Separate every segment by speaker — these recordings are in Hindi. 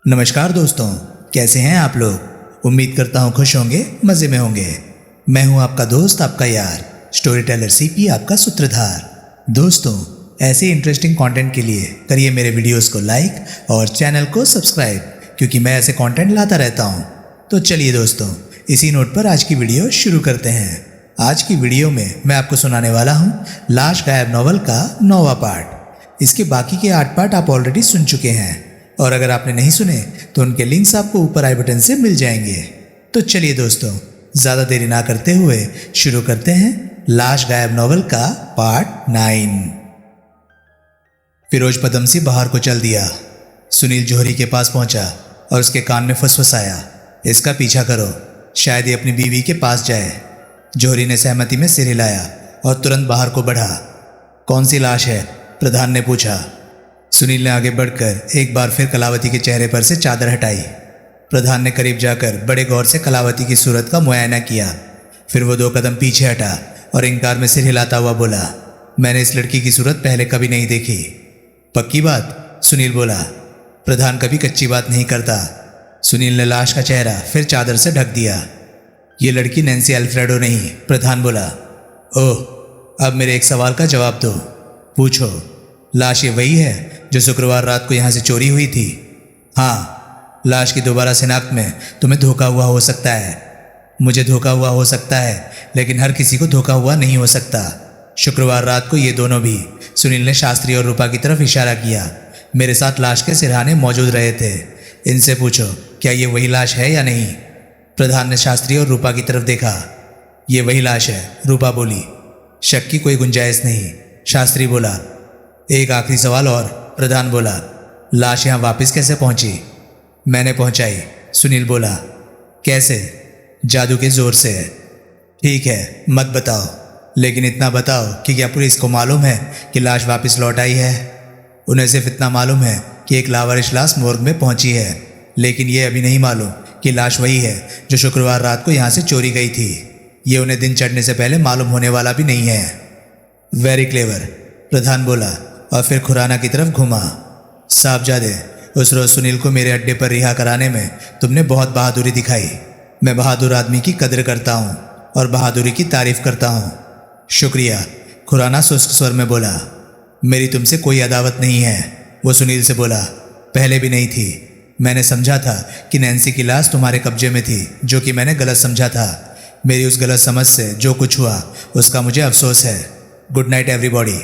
Speaker 1: नमस्कार दोस्तों, कैसे हैं आप लोग। उम्मीद करता हूँ खुश होंगे, मज़े में होंगे। मैं हूँ आपका दोस्त, आपका यार, स्टोरी टेलर सीपी, आपका सूत्रधार। दोस्तों, ऐसे इंटरेस्टिंग कंटेंट के लिए करिए मेरे वीडियोस को लाइक और चैनल को सब्सक्राइब, क्योंकि मैं ऐसे कंटेंट लाता रहता हूँ। तो चलिए दोस्तों, इसी नोट पर आज की वीडियो शुरू करते हैं। आज की वीडियो में मैं आपको सुनाने वाला हूँ लाश गायब नॉवल का 9वां पार्ट। इसके बाकी के 8 पार्ट आप ऑलरेडी सुन चुके हैं, और अगर आपने नहीं सुने तो उनके लिंक्स आपको ऊपर आई बटन से मिल जाएंगे। तो चलिए दोस्तों, ज़्यादा देरी ना करते हुए शुरू करते हैं लाश गायब नॉवल का पार्ट 9। फिरोज पदमसी बाहर को चल दिया। सुनील जौहरी के पास पहुंचा और उसके कान में फुसफुसाया, इसका पीछा करो, शायद ये अपनी बीवी के पास जाए। जौहरी ने सहमति में सिर हिलाया और तुरंत बाहर को बढ़ा। कौन सी लाश है? प्रधान ने पूछा। सुनील ने आगे बढ़कर एक बार फिर कलावती के चेहरे पर से चादर हटाई। प्रधान ने करीब जाकर बड़े गौर से कलावती की सूरत का मुआयना किया। फिर वो 2 कदम पीछे हटा और इनकार में सिर हिलाता हुआ बोला, मैंने इस लड़की की सूरत पहले कभी नहीं देखी। पक्की बात? सुनील बोला। प्रधान कभी कच्ची बात नहीं करता। सुनील ने लाश का चेहरा फिर चादर से ढक दिया। ये लड़की नैन्सी अल्फ्रेडो नहीं, प्रधान बोला। ओह, अब मेरे एक सवाल का जवाब दो। पूछो। लाश ये वही है जो शुक्रवार रात को यहाँ से चोरी हुई थी? हाँ। लाश की दोबारा शिनाख्त में तुम्हें धोखा हुआ हो सकता है। मुझे धोखा हुआ हो सकता है, लेकिन हर किसी को धोखा हुआ नहीं हो सकता। शुक्रवार रात को ये दोनों भी, सुनील ने शास्त्री और रूपा की तरफ इशारा किया, मेरे साथ लाश के सिरहाने मौजूद रहे थे। इनसे पूछो क्या ये वही लाश है या नहीं। प्रधान ने शास्त्री और रूपा की तरफ देखा। ये वही लाश है, रूपा बोली। शक की कोई गुंजाइश नहीं, शास्त्री बोला। एक आखिरी सवाल और, प्रधान बोला। लाश यहाँ वापस कैसे पहुंची? मैंने पहुंचाई, सुनील बोला। कैसे? जादू के जोर से। ठीक है, मत बताओ, लेकिन इतना बताओ कि क्या पुलिस को मालूम है कि लाश वापस लौट आई है? उन्हें सिर्फ इतना मालूम है कि एक लावारिश लाश मोर्ग में पहुंची है, लेकिन ये अभी नहीं मालूम कि लाश वही है जो शुक्रवार रात को यहाँ से चोरी गई थी। ये उन्हें दिन चढ़ने से पहले मालूम होने वाला भी नहीं है। वेरी क्लेवर, प्रधान बोला और फिर खुराना की तरफ घुमा। साहबजादे, उस रोज सुनील को मेरे अड्डे पर रिहा कराने में तुमने बहुत बहादुरी दिखाई। मैं बहादुर आदमी की कदर करता हूँ और बहादुरी की तारीफ करता हूँ। शुक्रिया, खुराना शुष्क स्वर में बोला। मेरी तुमसे कोई अदावत नहीं है, वो सुनील से बोला। पहले भी नहीं थी। मैंने समझा था कि नैन्सी की लाश तुम्हारे कब्जे में थी, जो कि मैंने गलत समझा था। मेरी उस गलत समझ से जो कुछ हुआ उसका मुझे अफसोस है। Good night everybody.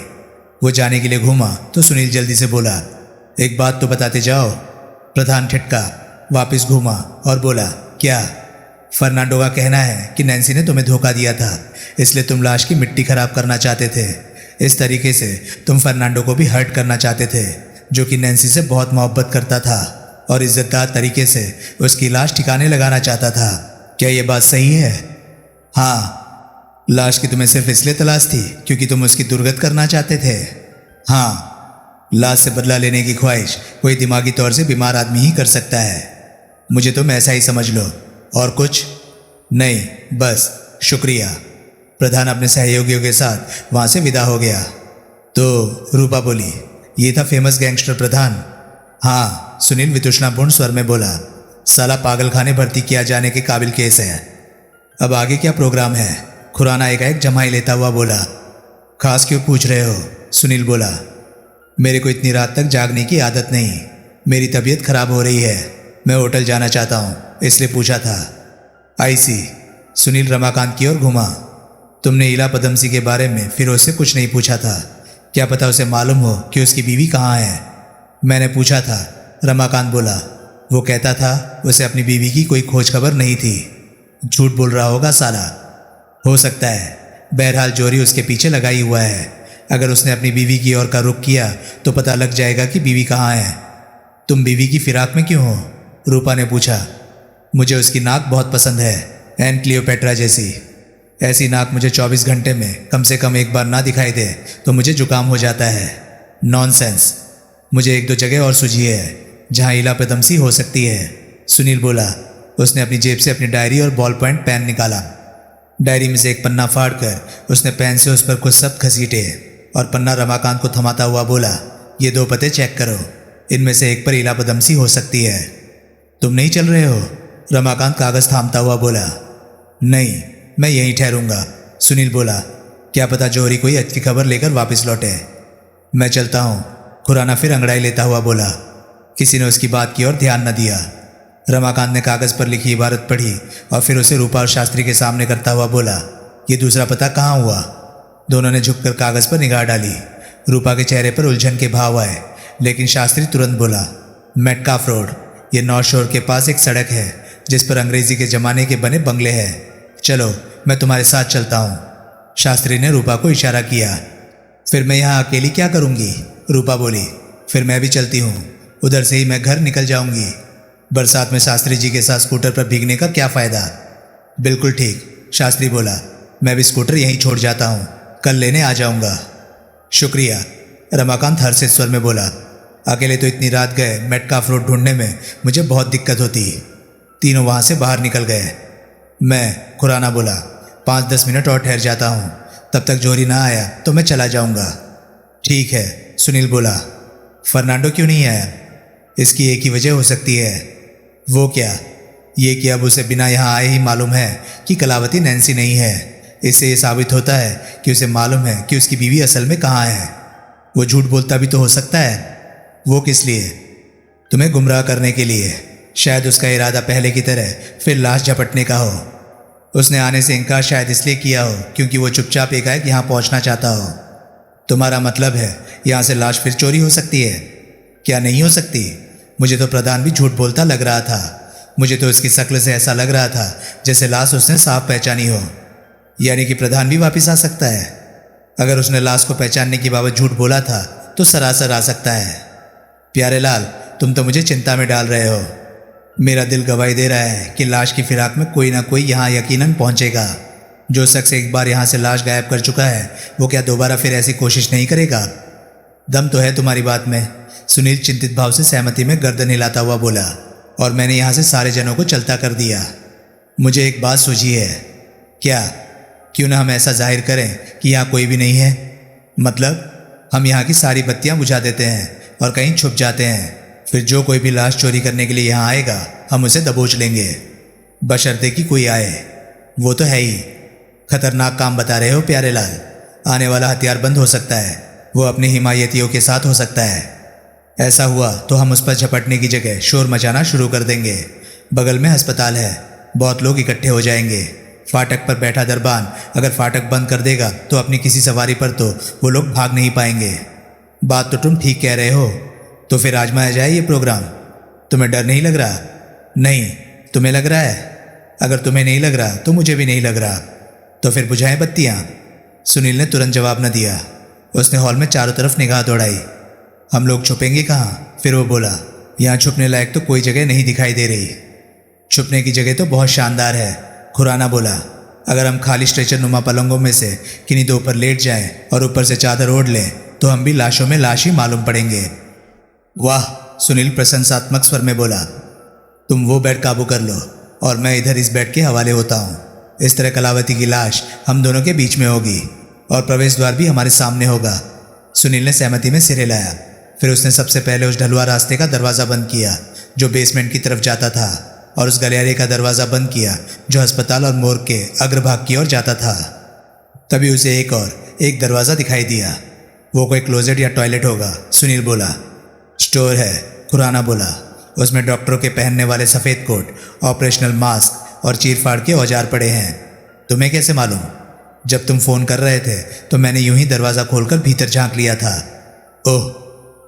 Speaker 1: वो जाने के लिए घूमा तो सुनील जल्दी से बोला, एक बात तो बताते जाओ। प्रधान ठिठका, वापस घूमा और बोला, क्या? फर्नांडो का कहना है कि नैन्सी ने तुम्हें धोखा दिया था, इसलिए तुम लाश की मिट्टी खराब करना चाहते थे। इस तरीके से तुम फर्नांडो को भी हर्ट करना चाहते थे, जो कि नैन्सी से बहुत मोहब्बत करता था और इज्जतदार तरीके से उसकी लाश ठिकाने लगाना चाहता था। क्या ये बात सही है? हाँ। लाश की तुम्हें सिर्फ इसलिए तलाश थी क्योंकि तुम उसकी दुर्गत करना चाहते थे? हाँ। लाश से बदला लेने की ख्वाहिश कोई दिमागी तौर से बीमार आदमी ही कर सकता है। मुझे तुम ऐसा ही समझ लो। और कुछ नहीं, बस शुक्रिया। प्रधान अपने सहयोगियों के साथ वहाँ से विदा हो गया। तो रूपा बोली, ये था फेमस गैंगस्टर प्रधान? हाँ, सुनील वितृष्णापूर्ण स्वर में बोला। साला पागलखाने भर्ती किया जाने के काबिल केस है। अब आगे क्या प्रोग्राम है? खुराना एकाएक जमाई लेता हुआ बोला। खास क्यों पूछ रहे हो? सुनील बोला। मेरे को इतनी रात तक जागने की आदत नहीं, मेरी तबीयत खराब हो रही है, मैं होटल जाना चाहता हूँ, इसलिए पूछा था। आई सी। सुनील रमाकांत की ओर घुमा। तुमने इला पदमसी के बारे में फिरोज से कुछ नहीं पूछा था? क्या पता उसे मालूम हो कि उसकी बीवी कहाँ है? मैंने पूछा था, रमाकांत बोला। वो कहता था उसे अपनी बीवी की कोई खोज खबर नहीं थी। झूठ बोल रहा होगा साला। हो सकता है, बहरहाल जौहरी उसके पीछे लगा ही हुआ है। अगर उसने अपनी बीवी की ओर का रुख किया तो पता लग जाएगा कि बीवी कहाँ है। तुम बीवी की फिराक में क्यों हो? रूपा ने पूछा। मुझे उसकी नाक बहुत पसंद है, एन क्लियोपेट्रा जैसी। ऐसी नाक मुझे 24 घंटे में कम से कम एक बार ना दिखाई दे तो मुझे जुकाम हो जाता है। नॉनसेंस। मुझे 1-2 जगह और सूझी है जहाँ इला पदमसी हो सकती है, सुनील बोला। उसने अपनी जेब से अपनी डायरी और बॉल पॉइंट पेन निकाला। डायरी में से एक पन्ना फाड़कर उसने पेन से उस पर कुछ शब्द घसीटे और पन्ना रमाकांत को थमाता हुआ बोला, ये 2 पते चेक करो, इनमें से एक पर इला पदमसी हो सकती है। तुम नहीं चल रहे हो? रमाकांत कागज थामता हुआ बोला। नहीं, मैं यहीं ठहरूंगा, सुनील बोला। क्या पता जौहरी कोई अच्छी खबर लेकर वापस लौटे। मैं चलता हूँ, खुराना फिर अंगड़ाई लेता हुआ बोला। किसी ने उसकी बात की ओर ध्यान न दिया। रमाकांत ने कागज पर लिखी इबारत पढ़ी और फिर उसे रूपा और शास्त्री के सामने करता हुआ बोला, ये दूसरा पता कहाँ हुआ? दोनों ने झुककर कागज पर निगाह डाली। रूपा के चेहरे पर उलझन के भाव आए, लेकिन शास्त्री तुरंत बोला, मेटकाफ रोड, ये नॉर्थ शोर के पास एक सड़क है जिस पर अंग्रेजी के जमाने के बने बंगले हैं। चलो, मैं तुम्हारे साथ चलता हूँ। शास्त्री ने रूपा को इशारा किया। फिर मैं यहाँ अकेली क्या करूँगी? रूपा बोली। फिर मैं भी चलती हूँ, उधर से ही मैं घर निकल जाऊँगी। बरसात में शास्त्री जी के साथ स्कूटर पर भीगने का क्या फ़ायदा? बिल्कुल ठीक, शास्त्री बोला। मैं भी स्कूटर यहीं छोड़ जाता हूँ, कल लेने आ जाऊँगा। शुक्रिया, रमाकांत हर्षित स्वर में बोला। अकेले तो इतनी रात गए, मेटकाफ रोड ढूंढने में मुझे बहुत दिक्कत होती। तीनों वहाँ से बाहर निकल गए। मैं, खुराना बोला, 5-10 मिनट और ठहर जाता हूँ, तब तक जौहरी ना आया तो मैं चला जाऊँगा। ठीक है, सुनील बोला। फर्नांडो क्यों नहीं आया? इसकी एक ही वजह हो सकती है। वो क्या? ये कि अब उसे बिना यहाँ आए ही मालूम है कि कलावती नैन्सी नहीं है। इससे ये साबित होता है कि उसे मालूम है कि उसकी बीवी असल में कहाँ है। वो झूठ बोलता भी तो हो सकता है। वो किस लिए? तुम्हें गुमराह करने के लिए। शायद उसका इरादा पहले की तरह फिर लाश झपटने का हो। उसने आने से इनकार शायद इसलिए किया हो क्योंकि वो चुपचाप एकाएक यहाँ पहुँचना चाहता हो। तुम्हारा मतलब है यहाँ से लाश फिर चोरी हो सकती है? क्या नहीं हो सकती? मुझे तो प्रधान भी झूठ बोलता लग रहा था। मुझे तो उसकी शक्ल से ऐसा लग रहा था जैसे लाश उसने साफ पहचानी हो। यानी कि प्रधान भी वापस आ सकता है। अगर उसने लाश को पहचानने की बाबत झूठ बोला था तो सरासर आ सकता है। प्यारे लाल, तुम तो मुझे चिंता में डाल रहे हो। मेरा दिल गवाही दे रहा है कि लाश की फिराक में कोई ना कोई यहाँ यकीनन पहुँचेगा। जो शख्स एक बार यहाँ से लाश गायब कर चुका है वो क्या दोबारा फिर ऐसी कोशिश नहीं करेगा? दम तो है तुम्हारी बात में, सुनील चिंतित भाव से सहमति में गर्दन हिलाता हुआ बोला। और मैंने यहाँ से सारे जनों को चलता कर दिया। मुझे एक बात सूझी है। क्या? क्यों ना हम ऐसा जाहिर करें कि यहाँ कोई भी नहीं है? मतलब हम यहाँ की सारी बत्तियाँ बुझा देते हैं और कहीं छुप जाते हैं। फिर जो कोई भी लाश चोरी करने के लिए यहाँ आएगा हम उसे दबोच लेंगे, बशर्ते कि कोई आए। वो तो है ही। खतरनाक काम बता रहे हो प्यारे लाल। आने वाला हथियार बंद हो सकता है, वो अपने हिमायतियों के साथ हो सकता है। ऐसा हुआ तो हम उस पर झपटने की जगह शोर मचाना शुरू कर देंगे। बगल में अस्पताल है, बहुत लोग इकट्ठे हो जाएंगे। फाटक पर बैठा दरबान अगर फाटक बंद कर देगा तो अपनी किसी सवारी पर तो वो लोग भाग नहीं पाएंगे। बात तो तुम ठीक कह रहे हो। तो फिर आजमाया जाए ये प्रोग्राम। तुम्हें डर नहीं लग रहा? नहीं, तुम्हें लग रहा है? अगर तुम्हें नहीं लग रहा तो मुझे भी नहीं लग रहा। तो फिर बुझाएं बत्तियाँ। सुनील ने तुरंत जवाब न दिया। उसने हॉल में चारों तरफ निगाह दौड़ाई। हम लोग छुपेंगे कहाँ? फिर वो बोला, यहाँ छुपने लायक तो कोई जगह नहीं दिखाई दे रही। छुपने की जगह तो बहुत शानदार है, खुराना बोला। अगर हम खाली स्ट्रेचर नुमा पलंगों में से किन्हीं दो पर लेट जाएं और ऊपर से चादर ओढ़ लें तो हम भी लाशों में लाश ही मालूम पड़ेंगे। वाह, सुनील प्रशंसात्मक स्वर में बोला। तुम वो बेड काबू कर लो और मैं इधर इस बेड के हवाले होता हूँ। इस तरह कलावती की लाश हम दोनों के बीच में होगी और प्रवेश द्वार भी हमारे सामने होगा। सुनील ने सहमति में सिर हिलाया। फिर उसने सबसे पहले उस ढलुआ रास्ते का दरवाज़ा बंद किया जो बेसमेंट की तरफ जाता था और उस गलियारे का दरवाज़ा बंद किया जो अस्पताल और मोर्ग के अग्रभाग की ओर जाता था। तभी उसे एक दरवाज़ा दिखाई दिया। वो कोई क्लोजेट या टॉयलेट होगा, सुनील बोला। स्टोर है, खुराना बोला। उसमें डॉक्टरों के पहनने वाले सफ़ेद कोट, ऑपरेशनल मास्क और चीरफाड़ के औजार पड़े हैं। तुम्हें कैसे मालूम? जब तुम फ़ोन कर रहे थे तो मैंने यूं ही दरवाज़ा खोलकर भीतर झांक लिया था। ओह,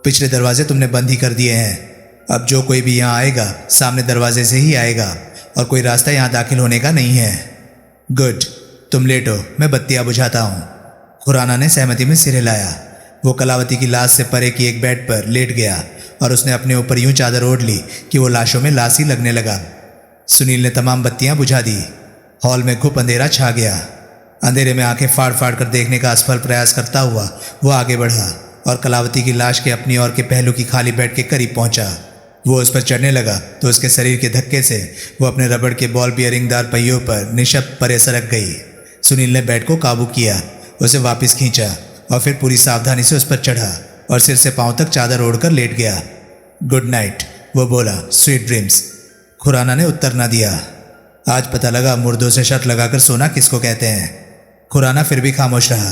Speaker 1: पिछले दरवाजे तुमने बंद ही कर दिए हैं। अब जो कोई भी यहाँ आएगा सामने दरवाजे से ही आएगा और कोई रास्ता यहाँ दाखिल होने का नहीं है। गुड, तुम लेटो, मैं बत्तियाँ बुझाता हूँ। खुराना ने सहमति में सिर हिलाया। वो कलावती की लाश से परे की एक बेड पर लेट गया और उसने अपने ऊपर यूं चादर ओढ़ ली कि वो लाशों में लाश ही लगने लगा। सुनील ने तमाम बत्तियाँ बुझा दी। हॉल में घुप अंधेरा छा गया। अंधेरे में आंखें फाड़ फाड़ कर देखने का असफल प्रयास करता हुआ वो आगे बढ़ा और कलावती की लाश के अपनी ओर के पहलू की खाली बेड के करीब पहुंचा। वो उस पर चढ़ने लगा तो उसके शरीर के धक्के से वो अपने रबड़ के बॉल बियरिंगदार पहियों पर निशब्द परे सरक गई। सुनील ने बेड को काबू किया, उसे वापस खींचा और फिर पूरी सावधानी से उस पर चढ़ा और सिर से पांव तक चादर ओढ़कर लेट गया। गुड नाइट, वो बोला। Sweet dreams. खुराना ने उत्तर न दिया। आज पता लगा मुर्दों से शर्त लगाकर सोना किसको कहते हैं। खुराना फिर भी खामोश रहा।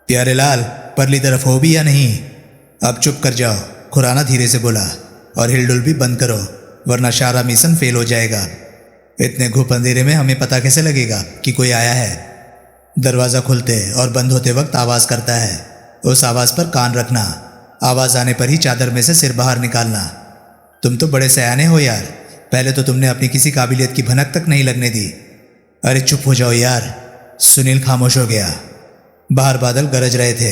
Speaker 1: प्यारे लाल, परली तरफ हो भी या नहीं? अब चुप कर जाओ, खुराना धीरे से बोला, और हिलडुल भी बंद करो, वरना सारा मिशन फेल हो जाएगा। इतने घुप अंधेरे में हमें पता कैसे लगेगा कि कोई आया है? दरवाज़ा खुलते और बंद होते वक्त आवाज़ करता है, उस आवाज़ पर कान रखना। आवाज़ आने पर ही चादर में से सिर बाहर निकालना। तुम तो बड़े सयाने हो यार, पहले तो तुमने अपनी किसी काबिलियत की भनक तक नहीं लगने दी। अरे चुप हो जाओ यार। सुनील खामोश हो गया। बाहर बादल गरज रहे थे,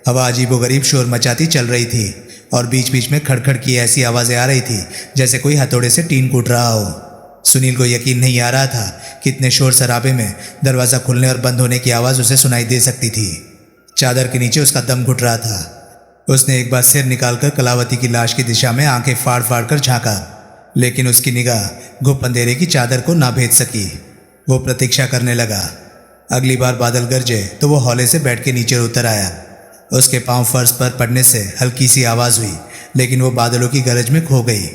Speaker 1: हवा अजीबोगरीब शोर मचाती चल रही थी, और बीच बीच में खड़खड़ की ऐसी आवाज़ें आ रही थी जैसे कोई हथौड़े से टीन कूट रहा हो। सुनील को यकीन नहीं आ रहा था कि इतने शोर शराबे में दरवाज़ा खुलने और बंद होने की आवाज़ उसे सुनाई दे सकती थी। चादर के नीचे उसका दम घुट रहा था। उसने एक बार सिर निकालकर कलावती की लाश की दिशा में आंखें फाड़ फाड़ कर झांका, लेकिन उसकी निगाह घुप अंधेरे की चादर को ना भेद सकी। वो प्रतीक्षा करने लगा। अगली बार बादल गरजे तो वो हौले से बैठ के नीचे उतर आया। उसके पांव फर्श पर पड़ने से हल्की सी आवाज़ हुई, लेकिन वो बादलों की गरज में खो गई।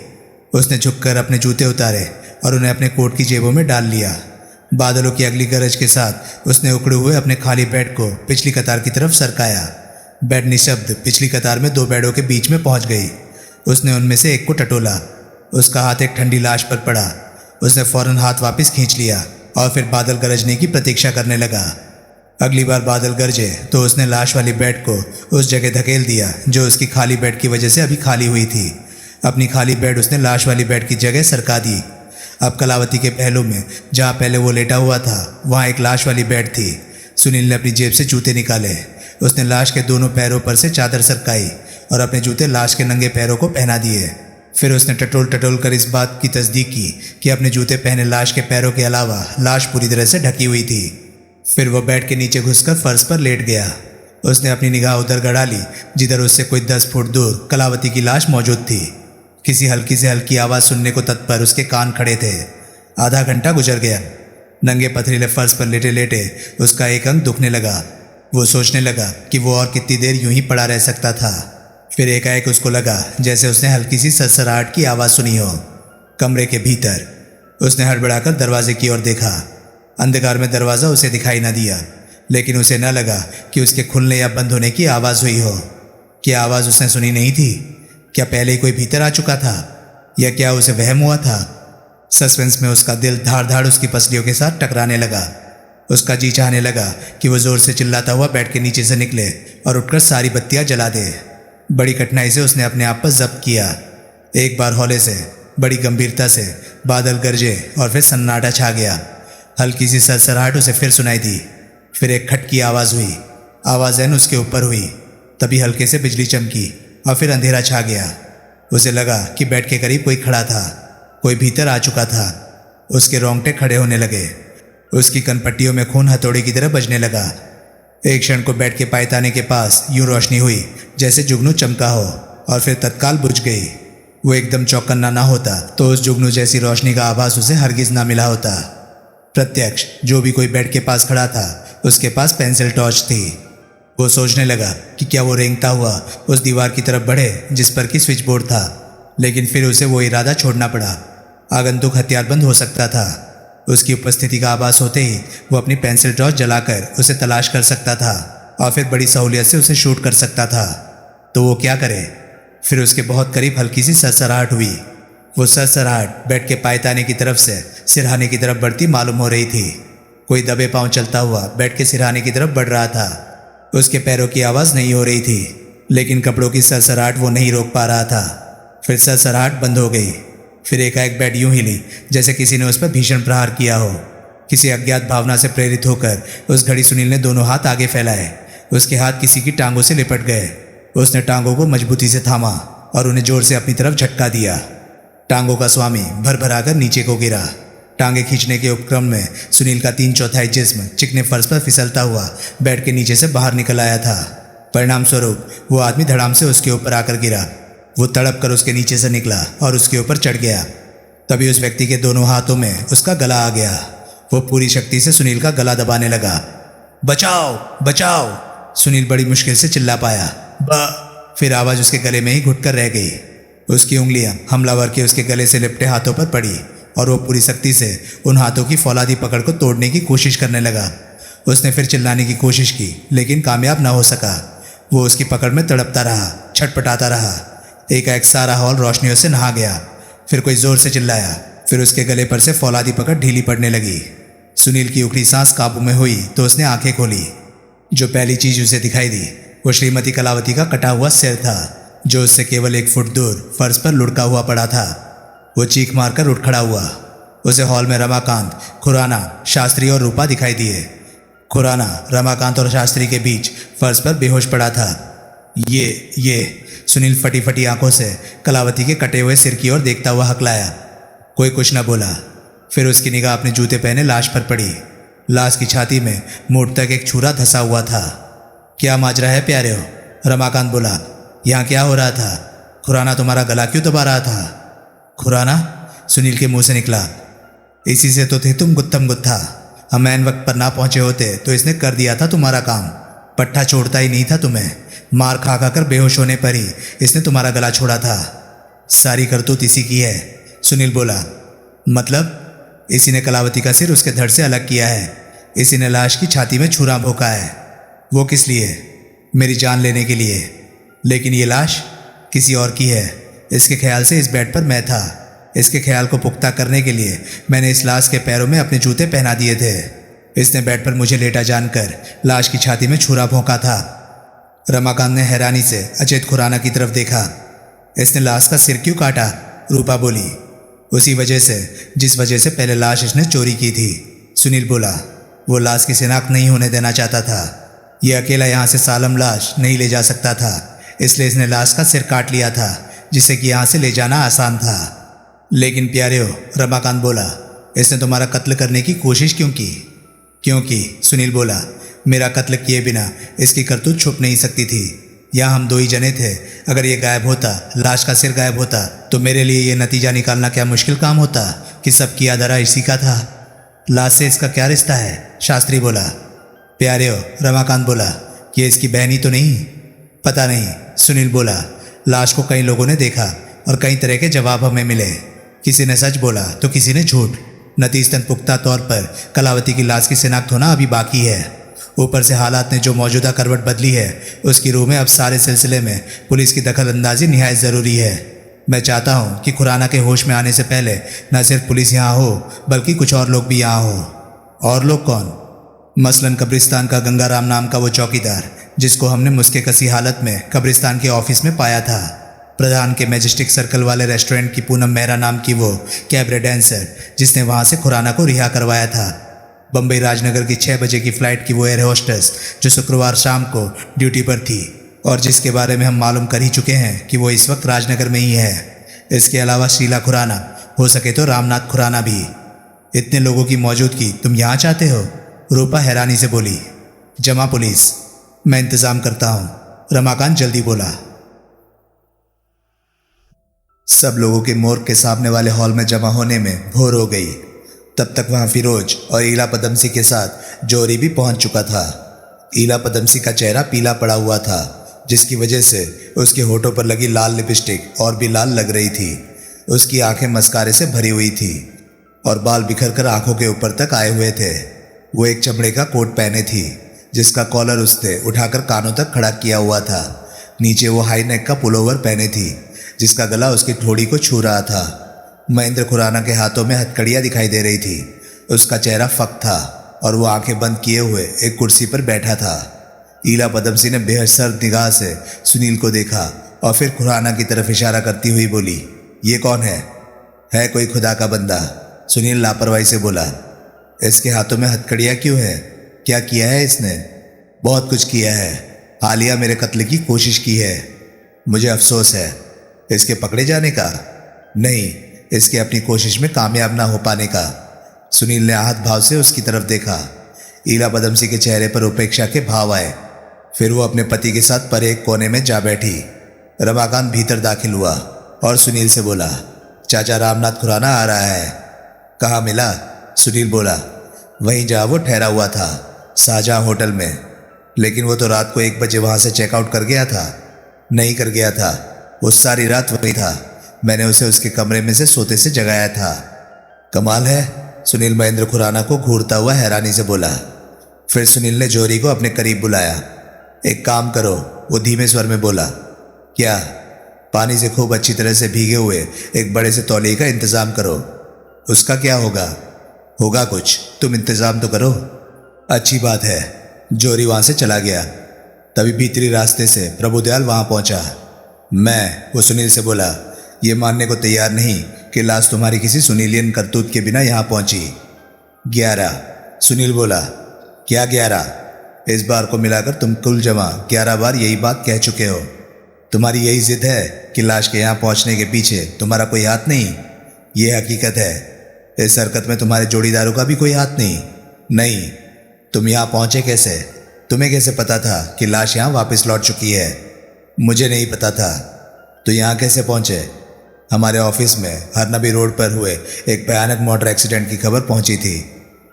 Speaker 1: उसने झुककर अपने जूते उतारे और उन्हें अपने कोट की जेबों में डाल लिया। बादलों की अगली गरज के साथ उसने उखड़े हुए अपने खाली बेड को पिछली कतार की तरफ सरकाया। बेड निशब्द पिछली कतार में 2 बेडों के बीच में पहुंच गई। उसने उनमें से एक को टटोला। उसका हाथ एक ठंडी लाश पर पड़ा। उसने फौरन हाथ वापस खींच लिया और फिर बादल गरजने की प्रतीक्षा करने लगा। अगली बार बादल गरजे तो उसने लाश वाली बेड को उस जगह धकेल दिया जो उसकी खाली बेड की वजह से अभी खाली हुई थी। अपनी खाली बेड उसने लाश वाली बेड की जगह सरका दी। अब कलावती के पहलू में जहाँ पहले वो लेटा हुआ था वहाँ एक लाश वाली बेड थी। सुनील ने अपनी जेब से जूते निकाले। उसने लाश के दोनों पैरों पर से चादर सरकाई और अपने जूते लाश के नंगे पैरों को पहना दिए। फिर उसने टटोल टटोल कर इस बात की तस्दीक की कि अपने जूते पहने लाश के पैरों के अलावा लाश पूरी तरह से ढकी हुई थी। फिर वो बेड के नीचे घुसकर फर्श पर लेट गया। उसने अपनी निगाह उधर गड़ा ली जिधर उससे कोई 10 फुट दूर कलावती की लाश मौजूद थी। किसी हल्की से हल्की आवाज़ सुनने को तत्पर उसके कान खड़े थे। आधा घंटा गुजर गया। नंगे पथरीले फर्श पर लेटे लेटे उसका एक अंग दुखने लगा। वो सोचने लगा कि वो और कितनी देर यूं ही पड़ा रह सकता था। फिर एकाएक उसको लगा जैसे उसने हल्की सी सरसराहट की आवाज़ सुनी हो। कमरे के भीतर उसने हड़बड़ाकर दरवाजे की ओर देखा। अंधकार में दरवाज़ा उसे दिखाई न दिया, लेकिन उसे न लगा कि उसके खुलने या बंद होने की आवाज़ हुई हो। क्या आवाज़ उसने सुनी नहीं थी? क्या पहले ही कोई भीतर आ चुका था, या क्या उसे वहम हुआ था? सस्पेंस में उसका दिल धाड़ धाड़ उसकी पसलियों के साथ टकराने लगा। उसका जी चाहने लगा कि वो ज़ोर से चिल्लाता हुआ बेड के नीचे से निकले और उठकर सारी बत्तियां जला दे। बड़ी कठिनाई से उसने अपने आप पर जब्त किया। एक बार हौले से, बड़ी गंभीरता से बादल गरजे और फिर सन्नाटा छा गया। हल्की सी सरसराहट उसे फिर सुनाई दी। फिर एक खटकी आवाज़ हुई। आवाज़ एन उसके ऊपर हुई। तभी हल्के से बिजली चमकी और फिर अंधेरा छा गया। उसे लगा कि बेड के करीब कोई खड़ा था, कोई भीतर आ चुका था। उसके रोंगटे खड़े होने लगे। उसकी कनपट्टियों में खून हथौड़ी की तरह बजने लगा। एक क्षण को बेड के पायताने के पास यूं रोशनी हुई जैसे जुगनू चमका हो, और फिर तत्काल बुझ गई। वो एकदम चौकन्ना ना होता तो उस जुगनू जैसी रोशनी का आभास उसे हरगिज ना मिला होता। प्रत्यक्ष जो भी कोई बेड के पास खड़ा था उसके पास पेंसिल टॉर्च थी। वो सोचने लगा कि क्या वो रेंगता हुआ उस दीवार की तरफ बढ़े जिस पर कि स्विच बोर्ड था, लेकिन फिर उसे वो इरादा छोड़ना पड़ा। आगंतुक हथियारबंद हो सकता था। उसकी उपस्थिति का आभास होते ही वो अपनी पेंसिल टॉर्च जलाकर उसे तलाश कर सकता था और फिर बड़ी सहूलियत से उसे शूट कर सकता था। तो वो क्या करे? फिर उसके बहुत करीब हल्की सी सरसराहट हुई। वो सरसराहट बेड के पायताने की तरफ से सिरहाने की तरफ बढ़ती मालूम हो रही थी। कोई दबे पांव चलता हुआ बेड के सिरहाने की तरफ बढ़ रहा था। उसके पैरों की आवाज़ नहीं हो रही थी, लेकिन कपड़ों की सरसराहट वो नहीं रोक पा रहा था। फिर सरसराहट बंद हो गई। फिर एकाएक बेड यूं हिली जैसे किसी ने उस पर भीषण प्रहार किया हो। किसी अज्ञात भावना से प्रेरित होकर उस घड़ी सुनील ने दोनों हाथ आगे फैलाए। उसके हाथ किसी की टांगों से लिपट गए। उसने टांगों को मजबूती से थामा और उन्हें जोर से अपनी तरफ झटका दिया। टांगों का स्वामी भर आकर नीचे को गिरा। टांगे खींचने के उपक्रम में सुनील का 3/4 जिस्म चिकने फर्श पर फिसलता हुआ बेड के नीचे से बाहर निकल आया था। परिणाम स्वरूप वो आदमी धड़ाम से उसके ऊपर आकर गिरा। वो तड़प कर उसके नीचे से निकला और उसके ऊपर चढ़ गया। तभी उस व्यक्ति के दोनों हाथों में उसका गला आ गया। वो पूरी शक्ति से सुनील का गला दबाने लगा। बचाओ बचाओ, सुनील बड़ी मुश्किल से चिल्ला पाया। फिर आवाज़ उसके गले में ही घुटकर रह गई। उसकी उंगलियां हमलावर के उसके गले से लिपटे हाथों पर पड़ी और वो पूरी सख्ती से उन हाथों की फौलादी पकड़ को तोड़ने की कोशिश करने लगा। उसने फिर चिल्लाने की कोशिश की लेकिन कामयाब ना हो सका। वो उसकी पकड़ में तड़पता रहा, छटपटाता रहा। एकाएक सारा हॉल रोशनियों से नहा गया। फिर कोई जोर से चिल्लाया। फिर उसके गले पर से फौलादी पकड़ ढीली पड़ने लगी। सुनील की उखड़ी सांस काबू में हुई तो उसने आंखें खोली। जो पहली चीज उसे दिखाई दी वो श्रीमती कलावती का कटा हुआ सिर था, जो उससे केवल 1 फुट दूर फर्श पर लुढ़का हुआ पड़ा था। वो चीख मारकर उठ खड़ा हुआ। उसे हॉल में रमाकांत, खुराना, शास्त्री और रूपा दिखाई दिए। खुराना रमाकांत और शास्त्री के बीच फर्श पर बेहोश पड़ा था। ये सुनील फटी फटी आंखों से कलावती के कटे हुए सिर की ओर देखता हुआ हकलाया। कोई कुछ न बोला। फिर उसकी निगाह अपने जूते पहने लाश पर पड़ी। लाश की छाती में मूठ तक एक छुरा धंसा हुआ था। क्या माजरा है प्यारे हो? रमाकांत बोला। यहाँ क्या हो रहा था? खुराना तुम्हारा गला क्यों दबा रहा था? खुराना? सुनील के मुंह से निकला। इसी से तो थे तुम गुत्थम गुत्था। हम ऐन वक्त पर ना पहुंचे होते तो इसने कर दिया था तुम्हारा काम। पट्टा छोड़ता ही नहीं था तुम्हें। मार खा खा कर बेहोश होने पर ही इसने तुम्हारा गला छोड़ा था। सारी करतूत इसी की है। सुनील बोला। मतलब? इसी ने कलावती का सिर उसके धड़ से अलग किया है। इसी ने लाश की छाती में छुरा भोंका है। वो किस लिए? मेरी जान लेने के लिए। लेकिन ये लाश किसी और की है। इसके ख्याल से इस बेड पर मैं था। इसके ख्याल को पुख्ता करने के लिए मैंने इस लाश के पैरों में अपने जूते पहना दिए थे। इसने बेड पर मुझे लेटा जानकर लाश की छाती में छुरा भोंका था। रमाकांत ने हैरानी से अचेत खुराना की तरफ देखा। इसने लाश का सिर क्यों काटा? रूपा बोली। उसी वजह से जिस वजह से पहले लाश इसने चोरी की थी। सुनील बोला। वो लाश की शिनाख्त नहीं होने देना चाहता था। ये अकेला यहाँ से सालम लाश नहीं ले जा सकता था, इसलिए इसने लाश का सिर काट लिया था, जिससे कि यहाँ से ले जाना आसान था। लेकिन प्यारे हो, रमाकांत बोला, इसने तुम्हारा कत्ल करने की कोशिश क्यों की? क्योंकि सुनील बोला, मेरा कत्ल किए बिना इसकी करतूत छुप नहीं सकती थी। यहाँ हम 2 ही जने थे। अगर ये गायब होता, लाश का सिर गायब होता, तो मेरे लिए ये नतीजा निकालना क्या मुश्किल काम होता कि सबकी आदरा इसी का था। लाश से इसका क्या रिश्ता है? शास्त्री बोला। प्यारे हो, रमाकांत बोला, ये इसकी बहनी तो नहीं? पता नहीं, सुनील बोला। लाश को कई लोगों ने देखा और कई तरह के जवाब हमें मिले। किसी ने सच बोला तो किसी ने झूठ। नतीजतन पुख्ता तौर पर कलावती की लाश की शिनाख्त होना अभी बाकी है। ऊपर से हालात ने जो मौजूदा करवट बदली है, उसकी रूह में अब सारे सिलसिले में पुलिस की दखल अंदाजी निहायत ज़रूरी है। मैं चाहता हूँ कि खुराना के होश में आने से पहले न सिर्फ पुलिस यहाँ हो, बल्कि कुछ और लोग भी यहाँ हो। और लोग कौन? मसलन कब्रिस्तान का गंगाराम नाम का वो चौकीदार, जिसको हमने मुस्के कसी हालत में कब्रिस्तान के ऑफिस में पाया था। प्रधान के मैजेस्टिक सर्कल वाले रेस्टोरेंट की पूनम मेहरा नाम की वो कैबरे डांसर, जिसने वहाँ से खुराना को रिहा करवाया था। बम्बई राजनगर की 6 बजे की फ़्लाइट की वो एयर होस्टेस, जो शुक्रवार शाम को ड्यूटी पर थी और जिसके बारे में हम मालूम कर ही चुके हैं कि वो इस वक्त राजनगर में ही है। इसके अलावा शीला खुराना, हो सके तो रामनाथ खुराना भी। इतने लोगों की मौजूदगी तुम यहाँ चाहते हो? रूपा हैरानी से बोली। जमा पुलिस, मैं इंतज़ाम करता हूँ, रमाकांत जल्दी बोला। सब लोगों के मोर्ग के सामने वाले हॉल में जमा होने में भोर हो गई। तब तक वहाँ फिरोज और ईला पदमसी के साथ जोरी भी पहुँच चुका था। ईला पदमसी का चेहरा पीला पड़ा हुआ था, जिसकी वजह से उसके होठों पर लगी लाल लिपस्टिक और भी लाल लग रही थी। उसकी आंखें मस्कारे से भरी हुई थी और बाल बिखर कर आंखों के ऊपर तक आए हुए थे। वो एक चमड़े का कोट पहने थी, जिसका कॉलर उसने उठाकर कानों तक खड़ा किया हुआ था। नीचे वो हाई नेक का पुलोवर पहने थी, जिसका गला उसकी ठोड़ी को छू रहा था। महेंद्र खुराना के हाथों में हथकड़ियाँ दिखाई दे रही थी। उसका चेहरा फक था और वो आंखें बंद किए हुए एक कुर्सी पर बैठा था। ईला पदमसी ने बेहद सर्द निगाह से सुनील को देखा और फिर खुराना की तरफ इशारा करती हुई बोली, ये कौन है? है कोई खुदा का बंदा? सुनील लापरवाही से बोला। इसके हाथों में हथकड़ियाँ क्यों है? क्या किया है इसने? बहुत कुछ किया है। हालिया मेरे कत्ल की कोशिश की है। मुझे अफसोस है इसके पकड़े जाने का, नहीं, इसके अपनी कोशिश में कामयाब ना हो पाने का। सुनील ने आहत भाव से उसकी तरफ देखा। ईला पदमसी के चेहरे पर उपेक्षा के भाव आए। फिर वो अपने पति के साथ परे एक कोने में जा बैठी। रमाकांत भीतर दाखिल हुआ और सुनील से बोला, चाचा रामनाथ खुराना आ रहा है। कहाँ मिला? सुनील बोला, वहीं जहाँ वो ठहरा हुआ था, शाहजहाँ होटल में। लेकिन वो तो रात को 1 बजे वहाँ से चेकआउट कर गया था। नहीं कर गया था, वो सारी रात वहीं था। मैंने उसे उसके कमरे में से सोते से जगाया था। कमाल है, सुनील महेंद्र खुराना को घूरता हुआ हैरानी से बोला। फिर सुनील ने जौहरी को अपने करीब बुलाया। एक काम करो, वो धीमे स्वर में बोला। क्या? पानी से खूब अच्छी तरह से भीगे हुए एक बड़े से तौलिए का इंतजाम करो। उसका क्या होगा? होगा कुछ, तुम इंतजाम तो करो। अच्छी बात है। जौहरी वहां से चला गया। तभी भीतरी रास्ते से प्रभुदयाल वहां पहुंचा। वो सुनील से बोला, ये मानने को तैयार नहीं कि लाश तुम्हारी किसी सुनीलियन करतूत के बिना यहाँ पहुंची। 11। सुनील बोला। क्या 11? इस बार को मिलाकर तुम कुल जमा 11 बार यही बात कह चुके हो। तुम्हारी यही जिद है कि लाश के यहाँ पहुंचने के पीछे तुम्हारा कोई हाथ नहीं। ये हकीकत है। इस हरकत में तुम्हारे जोड़ीदारों का भी कोई हाथ नहीं। नहीं। तुम यहाँ पहुंचे कैसे? तुम्हें कैसे पता था कि लाश यहाँ वापस लौट चुकी है? मुझे नहीं पता था। तो यहाँ कैसे पहुंचे? हमारे ऑफिस में हरनबी रोड पर हुए एक भयानक मोटर एक्सीडेंट की खबर पहुंची थी।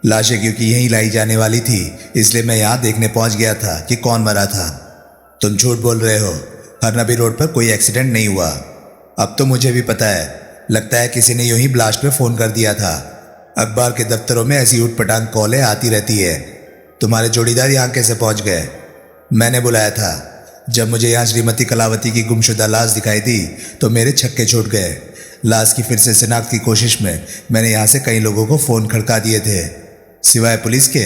Speaker 1: लाशें क्योंकि यहीं लाई जाने वाली थी, इसलिए मैं यहाँ देखने पहुंच गया था कि कौन मरा था। तुम झूठ बोल रहे हो। हरनबी रोड पर कोई एक्सीडेंट नहीं हुआ। अब तो मुझे भी पता है। लगता है किसी ने यूं ही ब्लास्ट में फ़ोन कर दिया था। अखबार के दफ्तरों में ऐसी ऊटपटांग कॉलें आती रहती है। तुम्हारे जोड़ीदार यहाँ कैसे पहुँच गए? मैंने बुलाया था। जब मुझे यहाँ श्रीमती कलावती की गुमशुदा लाश दिखाई दी तो मेरे छक्के छूट गए। लाश की फिर से शिनाख्त की कोशिश में मैंने यहाँ से कई लोगों को फ़ोन खड़का दिए थे, सिवाय पुलिस के।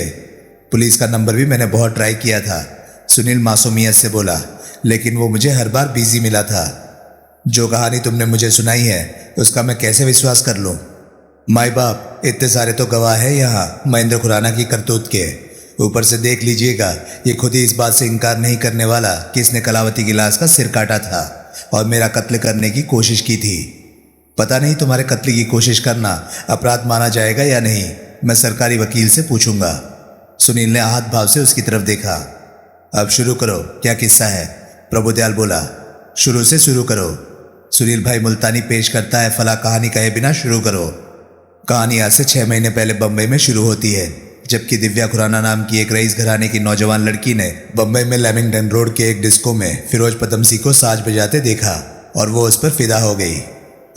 Speaker 1: पुलिस का नंबर भी मैंने बहुत ट्राई किया था, सुनील मासूमियत से बोला, लेकिन वो मुझे हर बार बिजी मिला था। जो कहानी तुमने मुझे सुनाई है उसका मैं कैसे विश्वास कर लूँ? माई बाप, इतने सारे तो गवाह है यहाँ महेंद्र खुराना की करतूत के। ऊपर से देख लीजिएगा, ये खुद ही इस बात से इनकार नहीं करने वाला कि इसने कलावती की लाश का सिर काटा था और मेरा कत्ल करने की कोशिश की थी। पता नहीं तुम्हारे कत्ल की कोशिश करना अपराध माना जाएगा या नहीं, मैं सरकारी वकील से पूछूंगा। सुनील ने आहत भाव से उसकी तरफ देखा। अब शुरू करो, क्या किस्सा है? प्रभुदयाल बोला। शुरू से शुरू करो। सुनील भाई मुल्तानी पेश करता है, फला कहानी कहे बिना शुरू करो। कहानी आज से 6 महीने पहले बम्बई में शुरू होती है, जबकि दिव्या खुराना नाम की एक रईस घराने की नौजवान लड़की ने बम्बई में लेमिंगटन रोड के एक डिस्को में फिरोज पदमसी को साज बजाते देखा और वो उस पर फिदा हो गई।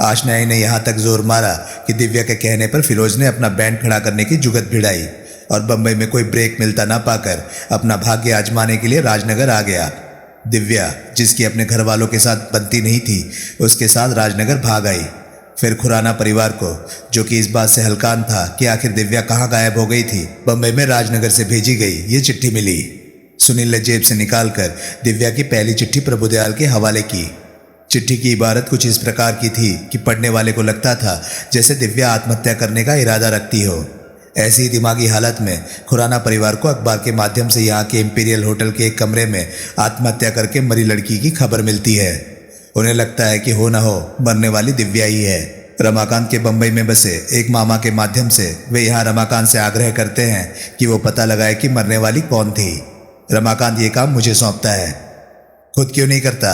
Speaker 1: आशनाई ने यहाँ तक जोर मारा कि दिव्या के कहने पर फिरोज ने अपना बैंड खड़ा करने की जुगत भिड़ाई और बम्बई में कोई ब्रेक मिलता ना पाकर अपना भाग्य आजमाने के लिए राजनगर आ गया। दिव्या, जिसकी अपने घर वालों के साथ बनती नहीं थी, उसके साथ राजनगर भाग आई। फिर खुराना परिवार को, जो कि इस बात से हलकान था कि आखिर दिव्या कहाँ गायब हो गई थी, बम्बई में राजनगर से भेजी गई ये चिट्ठी मिली। सुनील ने जेब से निकालकर दिव्या की पहली चिट्ठी प्रभुदयाल के हवाले की। चिट्ठी की इबारत कुछ इस प्रकार की थी कि पढ़ने वाले को लगता था जैसे दिव्या आत्महत्या करने का इरादा रखती हो। ऐसी दिमागी हालत में खुराना परिवार को अखबार के माध्यम से यहाँ के इंपीरियल होटल के एक कमरे में आत्महत्या करके मरी लड़की की खबर मिलती है। उन्हें लगता है कि हो न हो मरने वाली दिव्या ही है। रमाकांत के बम्बई में बसे एक मामा के माध्यम से वे यहाँ रमाकांत से आग्रह करते हैं कि वो पता लगाए कि मरने वाली कौन थी। रमाकांत ये काम मुझे सौंपता है। खुद क्यों नहीं करता?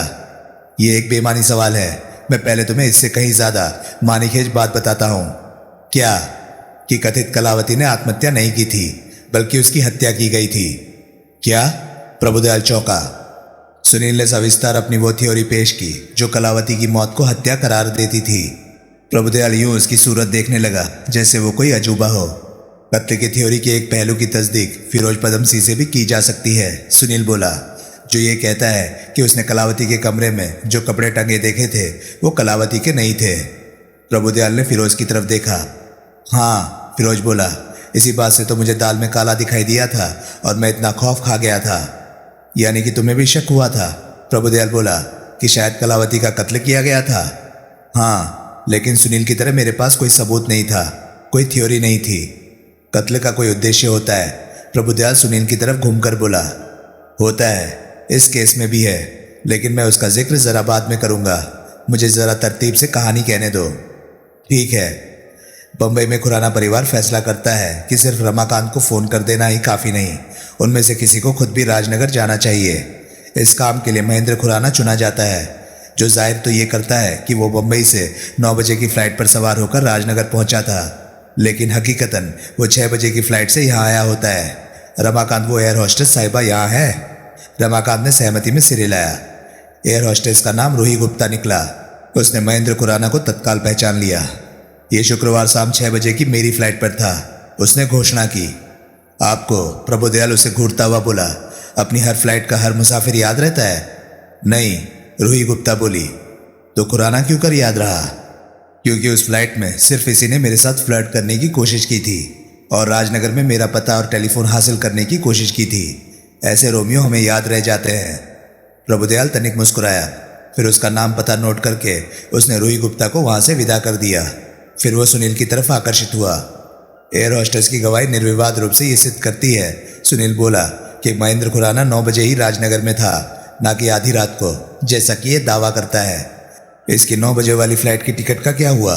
Speaker 1: ये एक बेमानी सवाल है। मैं पहले तुम्हें इससे कहीं ज़्यादा मानीखेज बात बताता हूँ। क्या? कि कथित कलावती ने आत्महत्या नहीं की थी, बल्कि उसकी हत्या की गई थी। क्या? प्रभुदयाल चौंका। सुनील ने सविस्तार अपनी वो थ्योरी पेश की जो कलावती की मौत को हत्या करार देती थी। प्रभुदयाल यूं उसकी सूरत देखने लगा जैसे वो कोई अजूबा हो। कत्ल की थ्योरी के एक पहलू की तस्दीक फिरोज पदमसी से भी की जा सकती है, सुनील बोला, जो ये कहता है कि उसने कलावती के कमरे में जो कपड़े टंगे देखे थे वो कलावती के नहीं थे। प्रभुदयाल ने फिरोज की तरफ देखा। हाँ, फिरोज बोला, इसी बात से तो मुझे दाल में काला दिखाई दिया था और मैं इतना खौफ खा गया था। यानी कि तुम्हें भी शक हुआ था? प्रभुदयाल बोला, कि शायद कलावती का कत्ल किया गया था। हाँ, लेकिन सुनील की तरह मेरे पास कोई सबूत नहीं था, कोई थ्योरी नहीं थी। कत्ल का कोई उद्देश्य होता है। प्रभुदयाल सुनील की तरफ घूमकर बोला। होता है, इस केस में भी है, लेकिन मैं उसका जिक्र ज़रा बाद में करूँगा। मुझे ज़रा तरतीब से कहानी कहने दो। ठीक है। बम्बई में खुराना परिवार फैसला करता है कि सिर्फ रमाकांत को फ़ोन कर देना ही काफ़ी नहीं, उनमें से किसी को खुद भी राजनगर जाना चाहिए। इस काम के लिए महेंद्र खुराना चुना जाता है, जो जाहिर तो ये करता है कि वो बम्बई से 9 बजे की फ़्लाइट पर सवार होकर राजनगर पहुंचा था, लेकिन हकीकतन वो 6 बजे की फ़्लाइट से यहाँ आया होता है। रमाकांत वो एयर होस्टेस साहिबा यहाँ है? रमाकांत ने सहमति में सिर हिलाया। एयर होस्टेस का नाम रूही गुप्ता निकला। उसने महेंद्र खुराना को तत्काल पहचान लिया। ये शुक्रवार शाम 6 बजे की मेरी फ्लाइट पर था। उसने घोषणा की। आपको? प्रभुदयाल उसे घूरता हुआ बोला। अपनी हर फ्लाइट का हर मुसाफिर याद रहता है? नहीं, रूही गुप्ता बोली। तो खुराना क्यों कर याद रहा? क्योंकि उस फ्लाइट में सिर्फ इसी ने मेरे साथ फ्लर्ट करने की कोशिश की थी और राजनगर में मेरा पता और टेलीफोन हासिल करने की कोशिश की थी। ऐसे रोमियो हमें याद रह जाते हैं। प्रभुदयाल तनिक मुस्कुराया, फिर उसका नाम पता नोट करके उसने रूही गुप्ता को वहां से विदा कर दिया। फिर वो सुनील की तरफ आकर्षित हुआ। एयर होस्टेस की गवाही निर्विवाद रूप से ये सिद्ध करती है, सुनील बोला, कि महेंद्र खुराना 9 बजे ही राजनगर में था, ना कि आधी रात को, जैसा कि ये दावा करता है। इसकी 9 बजे वाली फ्लाइट की टिकट का क्या हुआ?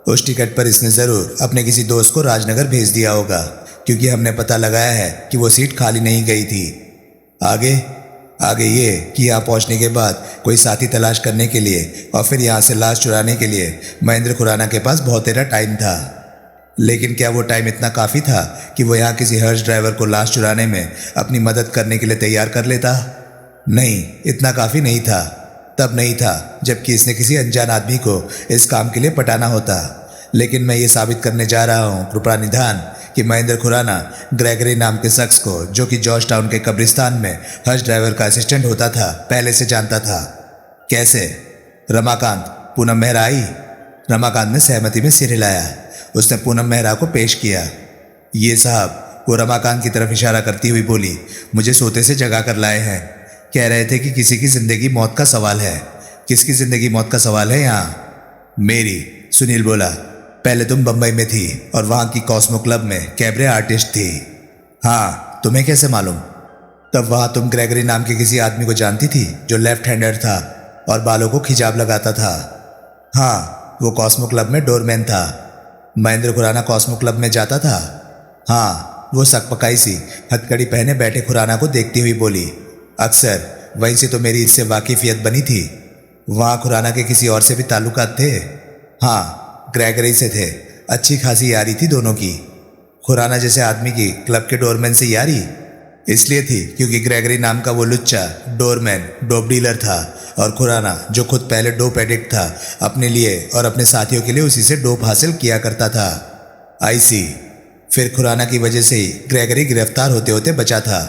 Speaker 1: उस टिकट पर इसने ज़रूर अपने किसी दोस्त को राजनगर भेज दिया होगा, क्योंकि हमने पता लगाया है कि वो सीट खाली नहीं गई थी। आगे ये कि यहाँ पहुँचने के बाद कोई साथी तलाश करने के लिए और फिर यहाँ से लाश चुराने के लिए महेंद्र खुराना के पास बहुत तेरा टाइम था। लेकिन क्या वो टाइम इतना काफ़ी था कि वो यहाँ किसी हर्ष ड्राइवर को लाश चुराने में अपनी मदद करने के लिए तैयार कर लेता? नहीं, इतना काफ़ी नहीं था। तब नहीं था जबकि इसने किसी अनजान आदमी को इस काम के लिए पटाना होता। लेकिन मैं ये साबित करने जा रहा हूँ कृपा निधान कि महेंद्र खुराना ग्रेगरी नाम के शख्स को, जो कि जॉर्ज टाउन के कब्रिस्तान में हर्ष ड्राइवर का असिस्टेंट होता था, पहले से जानता था। कैसे? रमाकांत, पूनम मेहरा आई। रमाकांत ने सहमति में सिर हिलाया। उसने पूनम मेहरा को पेश किया। ये साहब, वो रमाकांत की तरफ इशारा करती हुई बोली, मुझे सोते से जगा कर लाए हैं। कह रहे थे कि किसी की जिंदगी मौत का सवाल है। किसकी जिंदगी मौत का सवाल है यहाँ? मेरी, सुनील बोला। पहले तुम बम्बई में थी और वहाँ की कॉस्मो क्लब में कैबरे आर्टिस्ट थी। हाँ, तुम्हें कैसे मालूम? तब वहाँ तुम ग्रेगरी नाम के किसी आदमी को जानती थी जो लेफ्ट हैंडर था और बालों को खिजाब लगाता था। हाँ, वो कॉस्मो क्लब में डोरमैन था। महेंद्र खुराना कॉस्मो क्लब में जाता था? हाँ, वो सकपकाई सी हथकड़ी पहने बैठे खुराना को देखती हुई बोली। अक्सर, वहीं से तो मेरी इससे वाकिफियत बनी थी। वहाँ खुराना के किसी और से भी ताल्लुकात थे? हाँ, ग्रेगरी से थे। अच्छी खासी यारी थी दोनों की। खुराना जैसे आदमी की क्लब के डोरमैन से यारी इसलिए थी क्योंकि ग्रेगरी नाम का वो लुच्चा डोरमैन डोप डीलर था और खुराना, जो खुद पहले डोप एडिक्ट था, अपने लिए और अपने साथियों के लिए उसी से डोप हासिल किया करता था। आई सी। फिर खुराना की वजह से ही ग्रेगरी गिरफ्तार होते होते बचा था।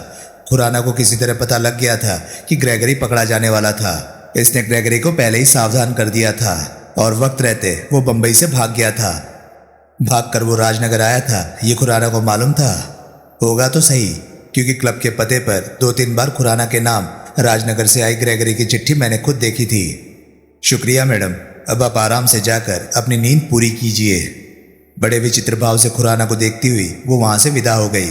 Speaker 1: खुराना को किसी तरह पता लग गया था कि ग्रेगरी पकड़ा जाने वाला था। इसने ग्रेगरी को पहले ही सावधान कर दिया था और वक्त रहते वो बंबई से भाग गया था। भागकर वो राजनगर आया था, ये खुराना को मालूम था। होगा तो सही, क्योंकि क्लब के पते पर 2-3 बार खुराना के नाम राजनगर से आई ग्रेगरी की चिट्ठी मैंने खुद देखी थी। शुक्रिया मैडम, अब आप आराम से जाकर अपनी नींद पूरी कीजिए। बड़े विचित्र भाव से खुराना को देखती हुई वो वहां से विदा हो गई।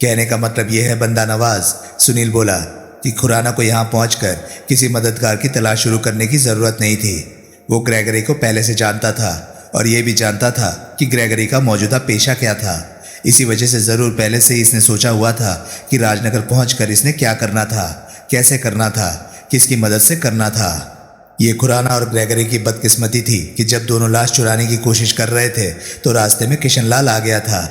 Speaker 1: कहने का मतलब यह है बंदा नवाज, सुनील बोला, कि खुराना को यहाँ पहुंचकर किसी मददगार की तलाश शुरू करने की जरूरत नहीं थी। वो ग्रेगरी को पहले से जानता था और ये भी जानता था कि ग्रेगरी का मौजूदा पेशा क्या था। इसी वजह से ज़रूर पहले से ही इसने सोचा हुआ था कि राजनगर पहुंचकर इसने क्या करना था, कैसे करना था, किसकी मदद से करना था। ये खुराना और ग्रेगरी की बदकिस्मती थी कि जब दोनों लाश चुराने की कोशिश कर रहे थे तो रास्ते में किशनलाल आ गया था।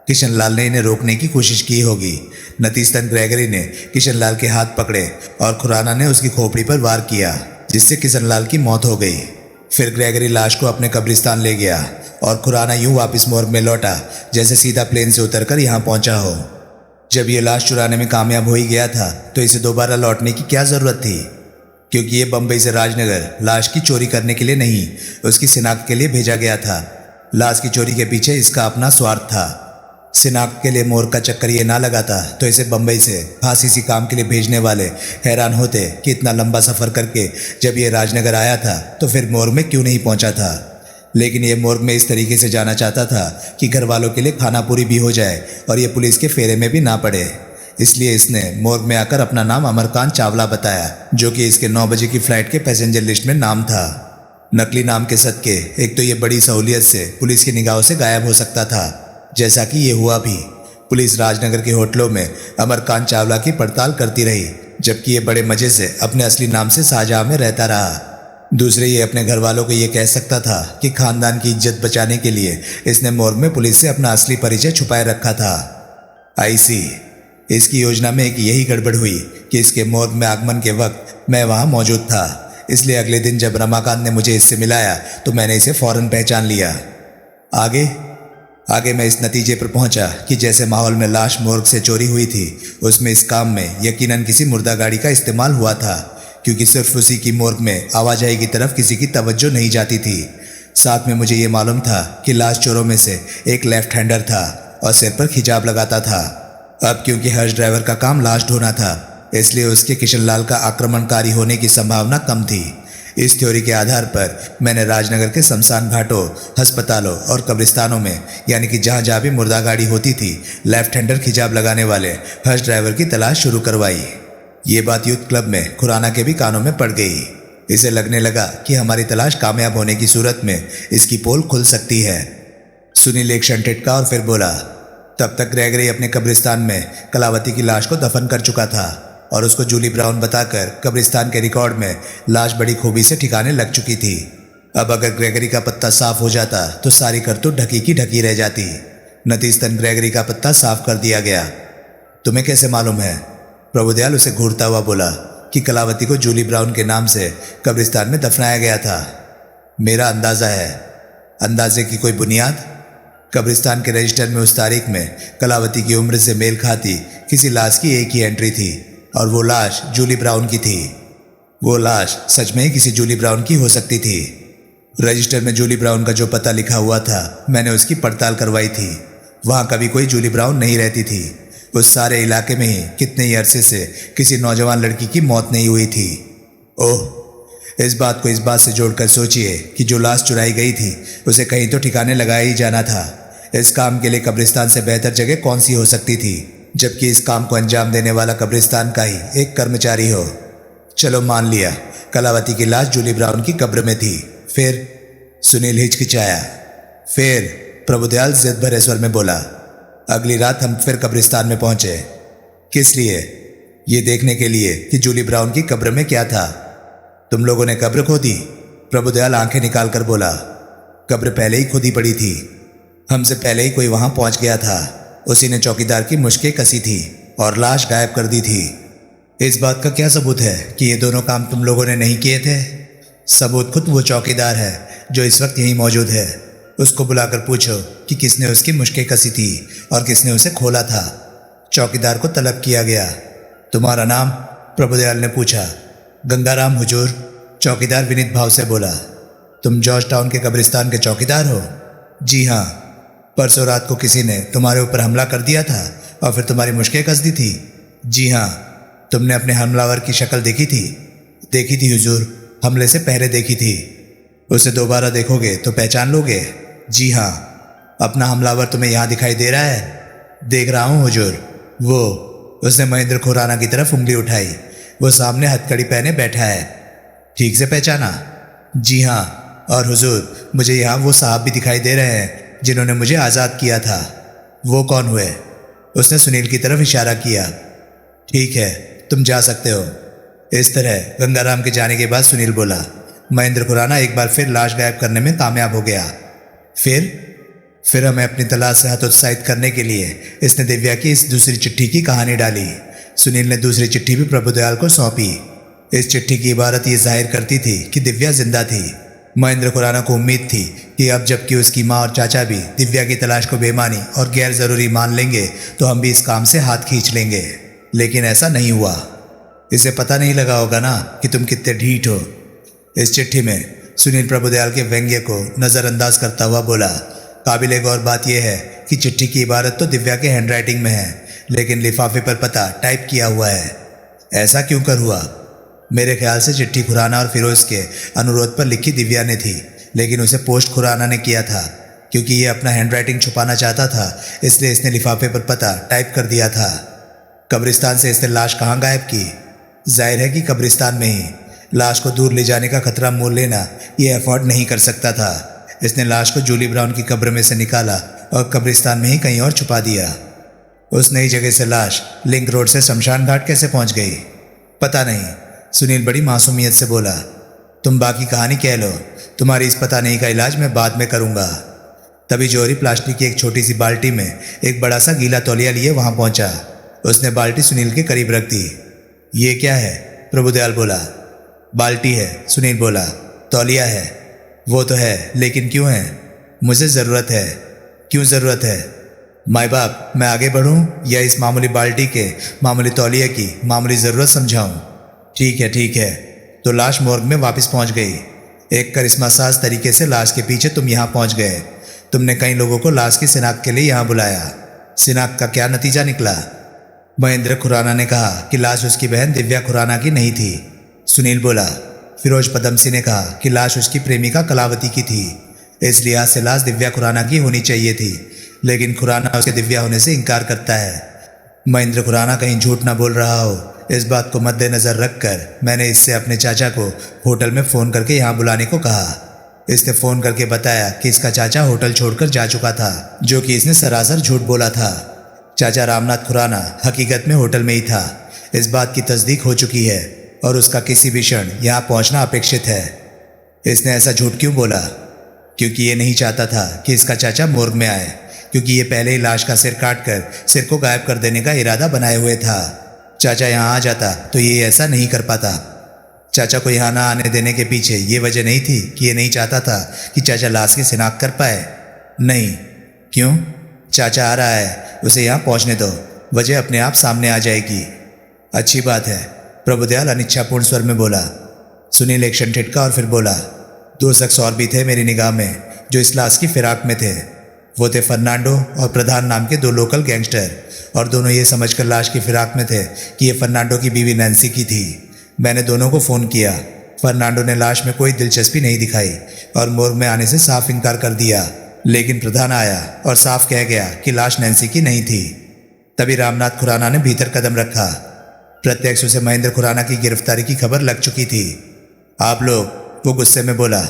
Speaker 1: किशनलाल ने इन्हें रोकने की कोशिश की होगी। नतीजतन ग्रेगरी ने किशनलाल के हाथ पकड़े और खुराना ने उसकी खोपड़ी पर वार किया, जिससे किशनलाल की मौत हो गई। फिर ग्रेगरी लाश को अपने कब्रिस्तान ले गया और खुराना यूं वापस मोर्ग में लौटा जैसे सीधा प्लेन से उतरकर यहाँ पहुंचा हो। जब ये लाश चुराने में कामयाब हो ही गया था तो इसे दोबारा लौटने की क्या ज़रूरत थी, क्योंकि ये बम्बई से राजनगर लाश की चोरी करने के लिए नहीं, उसकी शिनाख्त के लिए भेजा गया था। लाश की चोरी के पीछे इसका अपना स्वार्थ था। शिनाख्त के लिए मोर्ग का चक्कर ये ना लगाता तो इसे बम्बई से खास इसी काम के लिए भेजने वाले हैरान होते कि इतना लंबा सफ़र करके जब ये राजनगर आया था तो फिर मोर्ग में क्यों नहीं पहुंचा था। लेकिन ये मोर्ग में इस तरीके से जाना चाहता था कि घर वालों के लिए खाना पूरी भी हो जाए और ये पुलिस के फेरे में भी ना पड़े। इसलिए इसने मोर्ग में आकर अपना नाम अमरकांत चावला बताया, जो कि इसके 9 बजे की फ्लाइट के पैसेंजर लिस्ट में नाम था। नकली नाम के सदके एक तो ये बड़ी सहूलियत से पुलिस की निगाहों से गायब हो सकता था, जैसा कि ये हुआ भी। पुलिस राजनगर के होटलों में अमरकांत चावला की पड़ताल करती रही, जबकि ये बड़े मज़े से अपने असली नाम से शाहजहाँ में रहता रहा। दूसरे, ये अपने घर वालों को ये कह सकता था कि खानदान की इज्जत बचाने के लिए इसने मोर्ग में पुलिस से अपना असली परिचय छुपाए रखा था। आई सी। इसकी योजना में एक यही गड़बड़ हुई कि इसके मोर्ग में आगमन के वक्त मैं वहाँ मौजूद था। इसलिए अगले दिन जब रमाकांत ने मुझे इससे मिलाया तो मैंने इसे फौरन पहचान लिया। आगे आगे मैं इस नतीजे पर पहुंचा कि जैसे माहौल में लाश मोर्ग से चोरी हुई थी, उसमें इस काम में यकीनन किसी मुर्दा गाड़ी का इस्तेमाल हुआ था, क्योंकि सिर्फ उसी की मोर्ग में आवाजाही की तरफ किसी की तवज्जो नहीं जाती थी। साथ में मुझे ये मालूम था कि लाश चोरों में से एक लेफ्ट हैंडर था और सिर पर खिजाब लगाता था। अब क्योंकि हर्ष ड्राइवर का काम लाश ढोना था, इसलिए उसके किशनलाल का आक्रमणकारी होने की संभावना कम थी। इस थ्योरी के आधार पर मैंने राजनगर के शमशान घाटों, अस्पतालों और कब्रिस्तानों में, यानी कि जहाँ जहाँ भी मुर्दा गाड़ी होती थी, लेफ्ट हैंडर खिजाब लगाने वाले हर्ष ड्राइवर की तलाश शुरू करवाई। ये बात यूथ क्लब में खुराना के भी कानों में पड़ गई। इसे लगने लगा कि हमारी तलाश कामयाब होने की सूरत में इसकी पोल खुल सकती है। सुनील एक क्षण टिटका और फिर बोला, तब तक ग्रेगरी अपने कब्रिस्तान में कलावती की लाश को दफन कर चुका था और उसको जूली ब्राउन बताकर कब्रिस्तान के रिकॉर्ड में लाश बड़ी खूबी से ठिकाने लग चुकी थी। अब अगर ग्रेगरी का पत्ता साफ हो जाता तो सारी करतूत ढकी की ढकी रह जाती। नतीजतन ग्रेगरी का पत्ता साफ कर दिया गया। तुम्हें कैसे मालूम है? प्रभुदयाल उसे घूरता हुआ बोला कि कलावती को जूली ब्राउन के नाम से कब्रिस्तान में दफनाया गया था। मेरा अंदाज़ा है। अंदाजे की कोई बुनियाद? कब्रिस्तान के रजिस्टर में उस तारीख में कलावती की उम्र से मेल खाती किसी लाश की एक ही एंट्री थी और वो लाश जूली ब्राउन की थी। वो लाश सच में ही किसी जूली ब्राउन की हो सकती थी। रजिस्टर में जूली ब्राउन का जो पता लिखा हुआ था, मैंने उसकी पड़ताल करवाई थी। वहाँ कभी कोई जूली ब्राउन नहीं रहती थी। उस सारे इलाके में ही कितने ही अरसे से किसी नौजवान लड़की की मौत नहीं हुई थी। ओह, इस बात को इस बात से जोड़कर सोचिए कि जो लाश चुराई गई थी उसे कहीं तो ठिकाने लगाया ही जाना था। इस काम के लिए कब्रिस्तान से बेहतर जगह कौन सी हो सकती थी, जबकि इस काम को अंजाम देने वाला कब्रिस्तान का ही एक कर्मचारी हो। चलो मान लिया कलावती की लाश जूली ब्राउन की कब्र में थी। फिर? सुनील हिचकिचाया। फिर? प्रभुदयाल जिद भरे स्वर में बोला, अगली रात हम फिर कब्रिस्तान में पहुंचे। किस लिए? ये देखने के लिए कि जूली ब्राउन की कब्र में क्या था। तुम लोगों ने कब्र खोदी? प्रभुदयाल आंखें निकाल कर बोला, कब्र पहले ही खुदी पड़ी थी। हमसे पहले ही कोई वहां पहुंच गया था। उसी ने चौकीदार की मुश्कें कसी थी और लाश गायब कर दी थी। इस बात का क्या सबूत है कि ये दोनों काम तुम लोगों ने नहीं किए थे? सबूत खुद वो चौकीदार है जो इस वक्त यहीं मौजूद है। उसको बुलाकर पूछो कि किसने उसकी मुश्कें कसी थी और किसने उसे खोला था। चौकीदार को तलब किया गया। तुम्हारा नाम? प्रभुदयाल ने पूछा। गंगाराम हुजूर, चौकीदार विनीत भाव से बोला। तुम जॉर्ज टाउन के कब्रिस्तान के चौकीदार हो? जी हाँ। परसों रात को किसी ने तुम्हारे ऊपर हमला कर दिया था और फिर तुम्हारी मुश्कें कस दी थी? जी हाँ। तुमने अपने हमलावर की शक्ल देखी थी? देखी थी हुजूर, हमले से पहले देखी थी। उसे दोबारा देखोगे तो पहचान लोगे? जी हाँ। अपना हमलावर तुम्हें यहाँ दिखाई दे रहा है? देख रहा हूँ हुजूर। वो, उसने महेंद्र खुराना की तरफ उंगली उठाई। वो सामने हथकड़ी पहने बैठा है। ठीक से पहचाना? जी हाँ। और हुजूर, मुझे यहाँ वो साहब भी दिखाई दे रहे हैं जिन्होंने मुझे आज़ाद किया था। वो कौन हुए? उसने सुनील की तरफ इशारा किया। ठीक है, तुम जा सकते हो। इस तरह गंगाराम के जाने के बाद सुनील बोला, महेंद्र खुराना एक बार फिर लाश गायब करने में कामयाब हो गया। फिर हमें अपनी तलाश से हतोत्साहित करने के लिए इसने दिव्या की इस दूसरी चिट्ठी की कहानी डाली। सुनील ने दूसरी चिट्ठी भी प्रभुदयाल को सौंपी। इस चिट्ठी की इबारत ये जाहिर करती थी कि दिव्या जिंदा थी। महेंद्र खुराना को उम्मीद थी कि अब जबकि उसकी माँ और चाचा भी दिव्या की तलाश को बेमानी और गैर ज़रूरी मान लेंगे तो हम भी इस काम से हाथ खींच लेंगे, लेकिन ऐसा नहीं हुआ। इसे पता नहीं लगा होगा ना कि तुम कितने ढीठ हो। इस चिट्ठी में सुनील प्रभुदयाल के व्यंग्य को नज़रअंदाज करता हुआ बोला, काबिले गौर बात यह है कि चिट्ठी की इबारत तो दिव्या के हैंडराइटिंग में है, लेकिन लिफाफे पर पता टाइप किया हुआ है। ऐसा क्यों कर हुआ? मेरे ख्याल से चिट्ठी खुराना और फिरोज के अनुरोध पर लिखी दिव्या ने थी, लेकिन उसे पोस्ट खुराना ने किया था। क्योंकि ये अपना हैंडराइटिंग छुपाना चाहता था, इसलिए इसने लिफाफे पर पता टाइप कर दिया था। कब्रिस्तान से इसने लाश कहाँ गायब की? जाहिर है कि कब्रिस्तान में ही। लाश को दूर ले जाने का खतरा मोल लेना ये अफोर्ड नहीं कर सकता था। इसने लाश को जूली ब्राउन की कब्र में से निकाला और कब्रिस्तान में ही कहीं और छुपा दिया। उस नई जगह से लाश लिंक रोड से शमशान घाट कैसे पहुंच गई? पता नहीं। सुनील बड़ी मासूमियत से बोला, तुम बाकी कहानी कह लो, तुम्हारी इस पता नहीं का इलाज मैं बाद में करूंगा। तभी जौहरी प्लास्टिक की एक छोटी सी बाल्टी में एक बड़ा सा गीला तौलिया लिए वहां पहुंचा। उसने बाल्टी सुनील के करीब रख दी। ये क्या है? प्रभुदयाल बोला। बाल्टी है, सुनील बोला। तौलिया है। वो तो है, लेकिन क्यों है? मुझे ज़रूरत है। क्यों ज़रूरत है? माई बाप, मैं आगे बढ़ूं या इस मामूली बाल्टी के, मामूली तौलिया की मामूली ज़रूरत समझाऊं? ठीक है, ठीक है। तो लाश मोर्ग में वापस पहुंच गई। एक करिश्मा साज तरीके से लाश के पीछे तुम यहाँ पहुंच गए। तुमने कई लोगों को लाश की शिनाख्त के लिए यहाँ बुलाया। शिनाख्त का क्या नतीजा निकला? महेंद्र खुराना ने कहा कि लाश उसकी बहन दिव्या खुराना की नहीं थी। सुनील बोला। फिरोज पदमसी ने कहा कि लाश उसकी प्रेमिका कलावती की थी। इस लिहाज से लाश दिव्या खुराना की होनी चाहिए थी, लेकिन खुराना उसके दिव्या होने से इनकार करता है। महेंद्र खुराना कहीं झूठ ना बोल रहा हो, इस बात को मद्देनज़र रखकर मैंने इससे अपने चाचा को होटल में फ़ोन करके यहाँ बुलाने को कहा। इसने फ़ोन करके बताया कि इसका चाचा होटल छोड़कर जा चुका था, जो कि इसने सरासर झूठ बोला था। चाचा रामनाथ खुराना हकीकत में होटल में ही था। इस बात की तस्दीक हो चुकी है और उसका किसी भी क्षण यहाँ पहुँचना अपेक्षित है। इसने ऐसा झूठ क्यों बोला? क्योंकि ये नहीं चाहता था कि इसका चाचा मोर्ग में आए, क्योंकि ये पहले ही लाश का सिर काटकर सिर को गायब कर देने का इरादा बनाए हुए था। चाचा यहाँ आ जाता तो ये ऐसा नहीं कर पाता। चाचा को यहाँ ना आने देने के पीछे ये वजह नहीं थी कि ये नहीं चाहता था कि चाचा लाश की शिनाख्त कर पाए। नहीं। क्यों? चाचा आ रहा है, उसे यहाँ पहुँचने दो, वजह अपने आप सामने आ जाएगी। अच्छी बात है, प्रभुदयाल अनिच्छापूर्ण स्वर में बोला। सुनील एक क्षण ठिठका और फिर बोला। 2 शख्स और भी थे मेरी निगाह में जो इस लाश की फिराक में थे। वो थे फर्नांडो और प्रधान नाम के 2 लोकल गैंगस्टर, और दोनों ये समझकर लाश की फिराक में थे कि ये फर्नांडो की बीवी नैन्सी की थी। मैंने दोनों को फ़ोन किया। फर्नांडो ने लाश में कोई दिलचस्पी नहीं दिखाई और मोर्ग में आने से साफ इनकार कर दिया, लेकिन प्रधान आया और साफ कह गया कि लाश नैन्सी की नहीं थी। तभी रामनाथ खुराना ने भीतर कदम रखा। प्रत्यक्ष उसे महेंद्र खुराना की गिरफ्तारी की खबर लग चुकी थी। आप लोग, वो गुस्से में बोला,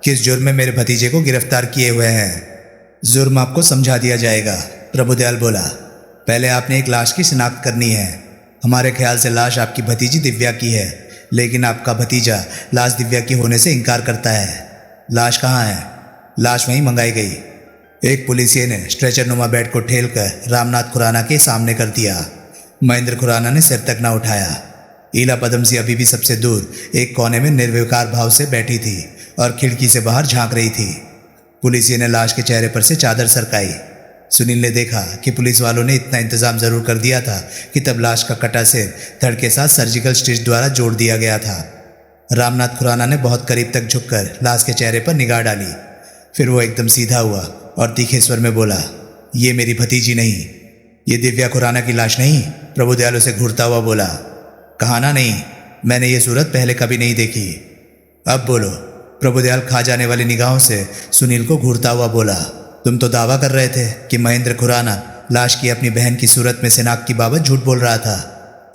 Speaker 1: किस जुर्म में मेरे भतीजे को गिरफ्तार किए हुए हैं? जुर्म आपको समझा दिया जाएगा, प्रभुदयाल बोला। पहले आपने एक लाश की शिनाख्त करनी है। हमारे ख्याल से लाश आपकी भतीजी दिव्या की है, लेकिन आपका भतीजा लाश दिव्या की होने से इनकार करता है। लाश कहाँ है? लाश वहीं मंगाई गई। एक पुलिसिये ने स्ट्रेचर नुमा बेड को ठेलकर रामनाथ खुराना के सामने कर दिया। महेंद्र खुराना ने सिर तक न उठाया। ईला पदमसी अभी भी सबसे दूर एक कोने में निर्विकार भाव से बैठी थी और खिड़की से बाहर झांक रही थी। पुलिसिये ने लाश के चेहरे पर से चादर सरकाई। सुनील ने देखा कि पुलिस वालों ने इतना इंतजाम जरूर कर दिया था कि तब लाश का कटा सिर धड़ के साथ सर्जिकल स्टिच द्वारा जोड़ दिया गया था। रामनाथ खुराना ने बहुत करीब तक झुककर लाश के चेहरे पर निगाह डाली। फिर वो एकदम सीधा हुआ और तीखे स्वर में बोला, ये मेरी भतीजी नहीं, ये दिव्या खुराना की लाश नहीं। प्रभुदयाल उसे घूरता हुआ बोला। कहा ना नहीं, मैंने ये सूरत पहले कभी नहीं देखी। अब बोलो। प्रभुदयाल खा जाने वाली निगाहों से सुनील को घूरता हुआ बोला। तुम तो दावा कर रहे थे कि महेंद्र खुराना लाश की अपनी बहन की सूरत में शिनाख्त की बाबत झूठ बोल रहा था।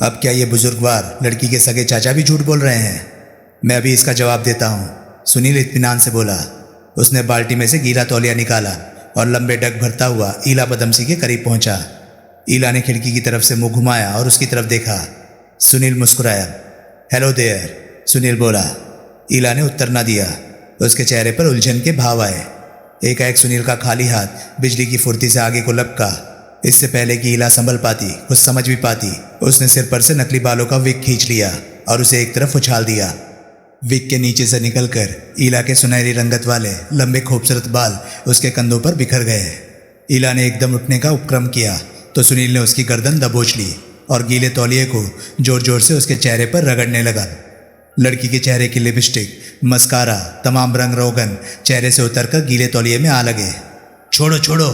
Speaker 1: अब क्या ये बुजुर्गवार लड़की के सगे चाचा भी झूठ बोल रहे हैं? मैं अभी इसका जवाब देता हूँ, सुनील इत्मीनान से बोला। उसने बाल्टी में से गीला तौलिया निकाला और लंबे डग भरता हुआ ईला पदमसी के करीब पहुंचा। ईला ने खिड़की की तरफ से मुंह घुमाया और उसकी तरफ देखा। सुनील मुस्कुराया। हेलो देयर, सुनील बोला। ईला ने उत्तर न दिया। उसके चेहरे पर उलझन के भाव आए। एकाएक सुनील का खाली हाथ बिजली की फुर्ती से आगे को लपका। इससे पहले कि ईला संभल पाती, कुछ समझ भी पाती, उसने सिर पर से नकली बालों का विग खींच लिया और उसे एक तरफ उछाल दिया। विग के नीचे से निकलकर ईला के सुनहरी रंगत वाले लंबे खूबसूरत बाल उसके कंधों पर बिखर गए। ईला ने एकदम उठने का उपक्रम किया तो सुनील ने उसकी गर्दन दबोच ली और गीले तौलिए को जोर जोर से उसके चेहरे पर रगड़ने लगा। लड़की के चेहरे की लिपस्टिक, मस्कारा, तमाम रंग रोगन चेहरे से उतरकर गीले तौलिए में आ लगे। छोड़ो छोड़ो,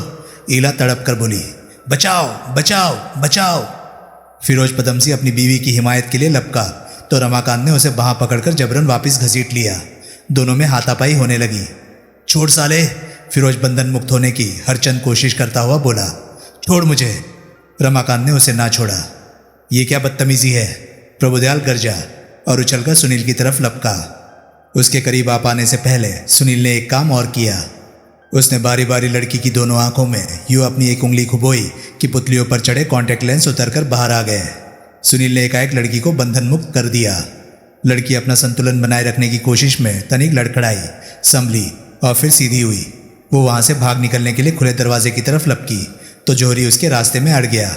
Speaker 1: ईला तड़प कर बोली। बचाओ बचाओ बचाओ। फिरोज पदमसी अपनी बीवी की हिमायत के लिए लपका तो रमाकांत ने उसे बाहां पकड़कर जबरन वापस घसीट लिया। दोनों में हाथापाई होने लगी। छोड़ साले, फिरोज बंधन मुक्त होने की हर चंद कोशिश करता हुआ बोला। छोड़ मुझे। रमाकांत ने उसे ना छोड़ा। ये क्या बदतमीजी है, प्रभुदयाल गरजा और उछलकर सुनील की तरफ लपका। उसके करीब आ पाने से पहले सुनील ने एक काम और किया। उसने बारी बारी लड़की की दोनों आंखों में यूं अपनी एक उंगली खुबोई कि पुतलियों पर चढ़े कॉन्टैक्ट लेंस उतरकर बाहर आ गए। सुनील ने एकाएक लड़की को बंधन मुक्त कर दिया। लड़की अपना संतुलन बनाए रखने की कोशिश में तनिक लड़खड़ाई, संभली और फिर सीधी हुई। वो वहां से भाग निकलने के लिए खुले दरवाजे की तरफ लपकी तो जोहरी उसके रास्ते में अड़ गया।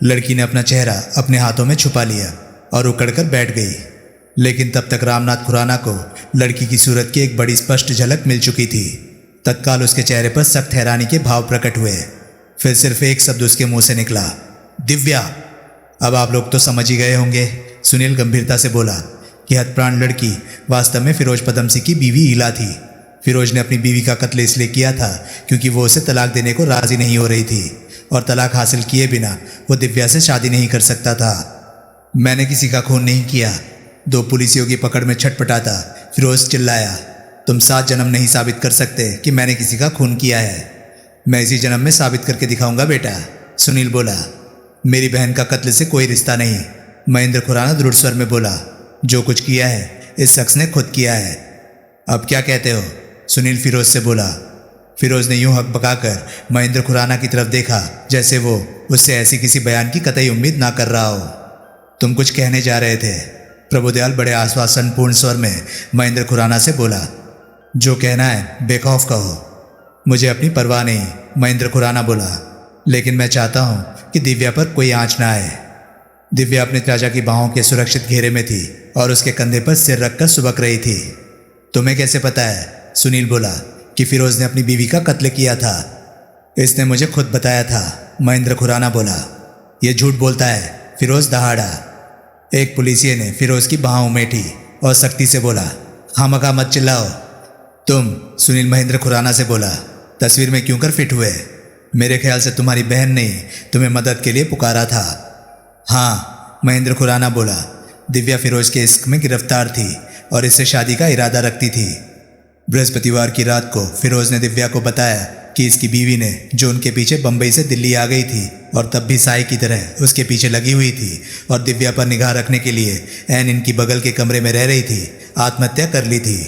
Speaker 1: लड़की ने अपना चेहरा अपने हाथों में छुपा लिया और उकड़कर बैठ गई। लेकिन तब तक रामनाथ खुराना को लड़की की सूरत की एक बड़ी स्पष्ट झलक मिल चुकी थी। तत्काल उसके चेहरे पर सख्त हैरानी के भाव प्रकट हुए। फिर सिर्फ एक शब्द उसके मुंह से निकला, दिव्या। अब आप लोग तो समझ ही गए होंगे, सुनील गंभीरता से बोला, कि हतप्राण लड़की वास्तव में फिरोज पदम सिंह की बीवी ईला थी। फिरोज ने अपनी बीवी का कत्ल इसलिए किया था क्योंकि वो उसे तलाक देने को राजी नहीं हो रही थी और तलाक हासिल किए बिना वो दिव्या से शादी नहीं कर सकता था। मैंने किसी का खून नहीं किया, दो पुलिसियों की पकड़ में छटपटाता फिरोज चिल्लाया। तुम 7 जन्म नहीं साबित कर सकते कि मैंने किसी का खून किया है। मैं इसी जन्म में साबित करके दिखाऊंगा बेटा, सुनील बोला। मेरी बहन का कत्ल से कोई रिश्ता नहीं, महेंद्र खुराना दृढ़ स्वर में बोला। जो कुछ किया है इस शख्स ने खुद किया है। अब क्या कहते हो, सुनील फिरोज से बोला। फिरोज ने यूं हक बकाकर महेंद्र खुराना की तरफ देखा जैसे वो उससे ऐसी किसी बयान की कतई उम्मीद ना कर रहा हो। तुम कुछ कहने जा रहे थे, प्रभुदयाल बड़े आश्वासनपूर्ण स्वर में महेंद्र खुराना से बोला। जो कहना है बेखौफ कहो, मुझे अपनी परवाह नहीं, महेंद्र खुराना बोला। लेकिन मैं चाहता हूं कि दिव्या पर कोई आंच ना आए। दिव्या अपने चाचा की बाहों के सुरक्षित घेरे में थी और उसके कंधे पर सिर रखकर सुबक रही थी। तुम्हें कैसे पता है, सुनील बोला, कि फिरोज ने अपनी बीवी का कत्ल किया था? इसने मुझे खुद बताया था, महेंद्र खुराना बोला। यह झूठ बोलता है, फिरोज दहाड़ा। एक पुलिसिये ने फिरोज की बाहों उमेठी और सख्ती से बोला, खामखा मत चिल्लाओ। तुम, सुनील महेंद्र खुराना से बोला, तस्वीर में क्यों कर फिट हुए? मेरे ख्याल से तुम्हारी बहन ने तुम्हें मदद के लिए पुकारा था। हाँ, महेंद्र खुराना बोला। दिव्या फिरोज के इश्क में गिरफ्तार थी और इससे शादी का इरादा रखती थी। बृहस्पतिवार की रात को फिरोज ने दिव्या को बताया कि इसकी बीवी ने, जो उनके पीछे बंबई से दिल्ली आ गई थी और तब भी साई की तरह उसके पीछे लगी हुई थी और दिव्या पर निगाह रखने के लिए ऐन इनकी बगल के कमरे में रह रही थी, आत्महत्या कर ली थी।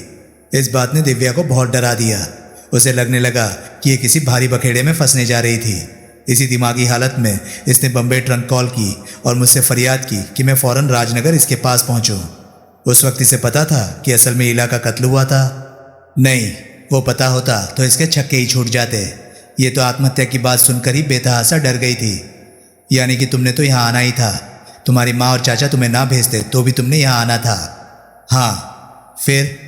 Speaker 1: इस बात ने दिव्या को बहुत डरा दिया। उसे लगने लगा कि ये किसी भारी बखेड़े में फंसने जा रही थी। इसी दिमागी हालत में इसने बम्बई ट्रंक कॉल की और मुझसे फरियाद की कि मैं फ़ौरन राजनगर इसके पास पहुंचूं। उस वक्त इसे पता था कि असल में ईला का कत्ल हुआ था? नहीं, वो पता होता तो इसके छक्के ही छूट जाते। ये तो आत्महत्या की बात सुनकर ही बेतहासा डर गई थी। यानी कि तुमने तो यहाँ आना ही था। तुम्हारी माँ और चाचा तुम्हें ना भेजते तो भी तुमने यहाँ आना था। हाँ, फिर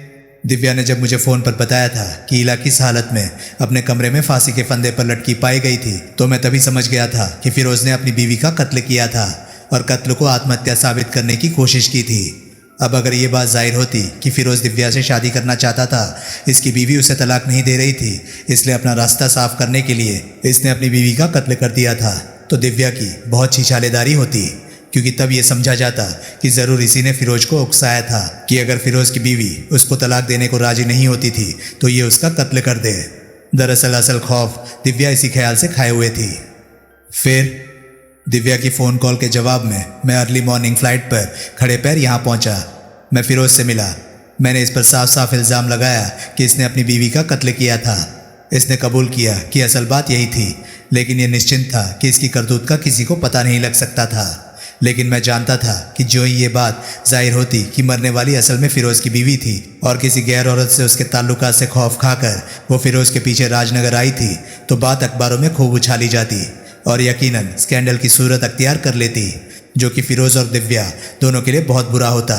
Speaker 1: दिव्या ने जब मुझे फ़ोन पर बताया था कि ईला किस हालत में अपने कमरे में फांसी के फंदे पर लटकी पाई गई थी, तो मैं तभी समझ गया था कि फिरोज ने अपनी बीवी का कत्ल किया था और कत्ल को आत्महत्या साबित करने की कोशिश की थी। अब अगर ये बात जाहिर होती कि फिरोज दिव्या से शादी करना चाहता था, इसकी बीवी उसे तलाक नहीं दे रही थी, इसलिए अपना रास्ता साफ करने के लिए इसने अपनी बीवी का कत्ल कर दिया था, तो दिव्या की बहुत छिछालेदारी होती, क्योंकि तब ये समझा जाता कि ज़रूर इसी ने फिरोज को उकसाया था कि अगर फिरोज की बीवी उसको तलाक देने को राजी नहीं होती थी तो ये उसका कत्ल कर दे। दरअसल असल खौफ दिव्या इसी ख्याल से खाए हुए थी। फिर दिव्या की फ़ोन कॉल के जवाब में मैं अर्ली मॉर्निंग फ्लाइट पर खड़े पैर यहाँ पहुँचा। मैं फिरोज से मिला। मैंने इस पर साफ साफ इल्ज़ाम लगाया कि इसने अपनी बीवी का कत्ल किया था। इसने कबूल किया कि असल बात यही थी, लेकिन ये निश्चिंत था कि इसकी करतूत का किसी को पता नहीं लग सकता था। लेकिन मैं जानता था कि जो ही ये बात जाहिर होती कि मरने वाली असल में फिरोज की बीवी थी और किसी गैर औरत से उसके ताल्लुकात से खौफ खाकर वो फिरोज के पीछे राजनगर आई थी, तो बात अखबारों में खूब उछाली जाती और यकीनन स्कैंडल की सूरत अख्तियार कर लेती, जो कि फिरोज और दिव्या दोनों के लिए बहुत बुरा होता।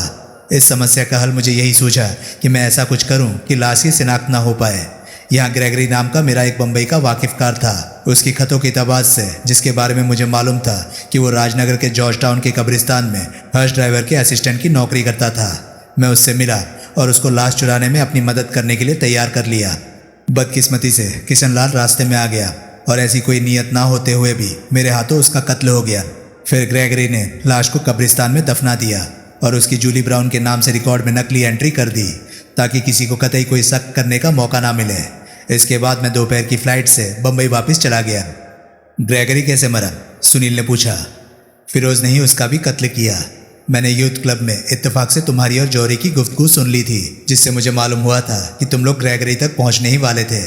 Speaker 1: इस समस्या का हल मुझे यही सूझा कि मैं ऐसा कुछ करूं कि लाश की शिनाख्त ना हो पाए। यहाँ ग्रेगरी नाम का मेरा एक बम्बई का वाकिफकार था। उसकी खतों की किताबात से, जिसके बारे में मुझे मालूम था कि वो राजनगर के जॉर्ज टाउन के कब्रिस्तान में हर्ष ड्राइवर के असिस्टेंट की नौकरी करता था, मैं उससे मिला और उसको लाश चुराने में अपनी मदद करने के लिए तैयार कर लिया। बदकिस्मती से किशनलाल रास्ते में आ गया और ऐसी कोई नीयत ना होते हुए भी मेरे हाथों उसका कत्ल हो गया। फिर ग्रेगरी ने लाश को कब्रिस्तान में दफना दिया और उसकी जूली ब्राउन के नाम से रिकॉर्ड में नकली एंट्री कर दी ताकि किसी को कतई कोई शक करने का मौका ना मिले। इसके बाद मैं दोपहर की फ्लाइट से बम्बई वापस चला गया। ग्रेगरी कैसे मरा? सुनील ने पूछा। फिरोज ने ही उसका भी कत्ल किया। मैंने यूथ क्लब में इत्तेफाक से तुम्हारी और जौहरी की गुफ्तगू सुन ली थी, जिससे मुझे मालूम हुआ था कि तुम लोग ग्रेगरी तक पहुंचने ही वाले थे।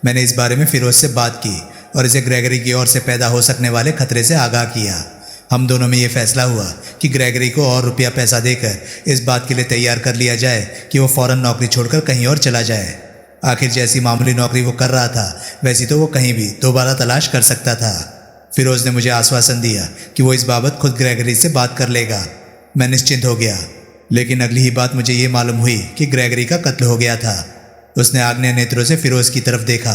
Speaker 1: मैंने इस बारे में फिरोज से बात की और इसे ग्रेगरी की ओर से पैदा हो सकने वाले खतरे से आगाह किया। हम दोनों में ये फैसला हुआ कि ग्रेगरी को और रुपया पैसा देकर इस बात के लिए तैयार कर लिया जाए कि वो फ़ौरन नौकरी छोड़कर कहीं और चला जाए। आखिर जैसी मामूली नौकरी वो कर रहा था वैसी तो वो कहीं भी दोबारा तलाश कर सकता था। फिरोज ने मुझे आश्वासन दिया कि वो इस बाबत खुद ग्रेगरी से बात कर लेगा। मैं निश्चिंत हो गया। लेकिन अगली ही बात मुझे ये मालूम हुई कि ग्रेगरी का कत्ल हो गया था। उसने आग्नेय नेत्रों से फिरोज की तरफ देखा।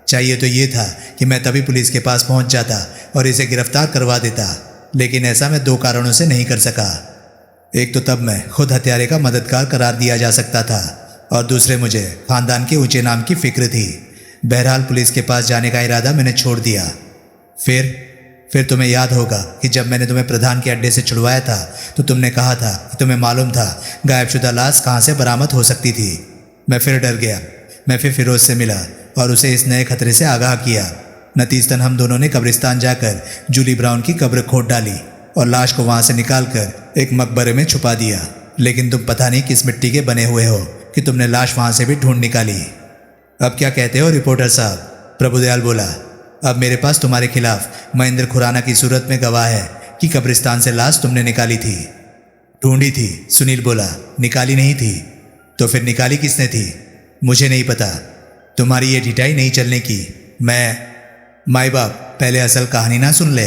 Speaker 1: चाहिए तो ये था कि मैं तभी पुलिस के पास पहुंच जाता और इसे गिरफ्तार करवा देता, लेकिन ऐसा मैं 2 कारणों से नहीं कर सका। एक तो तब मैं खुद हत्यारे का मददगार करार दिया जा सकता था, और दूसरे मुझे खानदान के ऊंचे नाम की फिक्र थी। बहरहाल पुलिस के पास जाने का इरादा मैंने छोड़ दिया। फिर तुम्हें याद होगा कि जब मैंने तुम्हें प्रधान के अड्डे से छुड़वाया था तो तुमने कहा था कि तुम्हें मालूम था गायबशुदा लाश कहाँ से बरामद हो सकती थी। मैं फिर डर गया। मैं फिर फिरोज से मिला और उसे इस नए खतरे से आगाह किया। नतीजतन हम दोनों ने कब्रिस्तान जाकर जूली ब्राउन की कब्र खोद डाली और लाश को वहाँ से निकालकर एक मकबरे में छुपा दिया। लेकिन तुम पता नहीं किस मिट्टी के बने हुए हो कि तुमने लाश वहाँ से भी ढूंढ निकाली। अब क्या कहते हो रिपोर्टर साहब? प्रभुदयाल बोला। अब मेरे पास तुम्हारे खिलाफ महेंद्र खुराना की सूरत में गवाह है कि कब्रिस्तान से लाश तुमने निकाली थी। ढूंढी थी, सुनील बोला, निकाली नहीं थी। तो फिर निकाली किसने थी? मुझे नहीं पता। तुम्हारी ये ढिठाई नहीं चलने की। माई बाप, पहले असल कहानी ना सुन ले।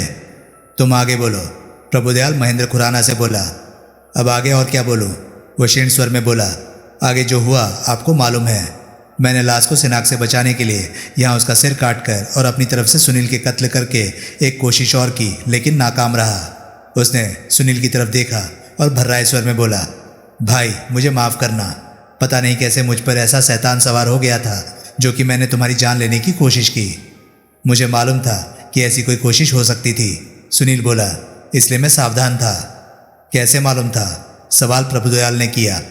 Speaker 1: तुम आगे बोलो। प्रभुदयाल महेंद्र खुराना से बोला। अब आगे और क्या बोलूं? वो क्षीण स्वर में बोला। आगे जो हुआ आपको मालूम है। मैंने लाश को सिनाक से बचाने के लिए यहाँ उसका सिर काटकर और अपनी तरफ से सुनील के कत्ल करके एक कोशिश और की, लेकिन नाकाम रहा। उसने सुनील की तरफ देखा और भर्राए स्वर में बोला, भाई मुझे माफ़ करना। पता नहीं कैसे मुझ पर ऐसा शैतान सवार हो गया था जो कि मैंने तुम्हारी जान लेने की कोशिश की। मुझे मालूम था कि ऐसी कोई कोशिश हो सकती थी, सुनील बोला, इसलिए मैं सावधान था। कैसे मालूम था? सवाल प्रभुदयाल ने किया।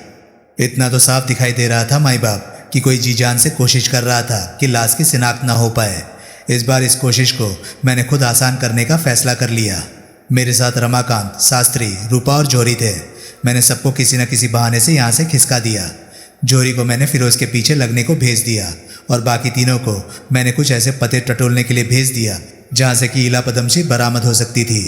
Speaker 1: इतना तो साफ दिखाई दे रहा था माई बाप कि कोई जी जान से कोशिश कर रहा था कि लाश की शिनाख्त ना हो पाए। इस बार इस कोशिश को मैंने खुद आसान करने का फैसला कर लिया। मेरे साथ रमाकांत, शास्त्री, रूपा और जौहरी थे। मैंने सबको किसी न किसी बहाने से यहाँ से खिसका दिया। जौहरी को मैंने फिरोज के पीछे लगने को भेज दिया और बाकी तीनों को मैंने कुछ ऐसे पते टटोलने के लिए भेज दिया जहाँ से कि इला पदमशी बरामद हो सकती थी।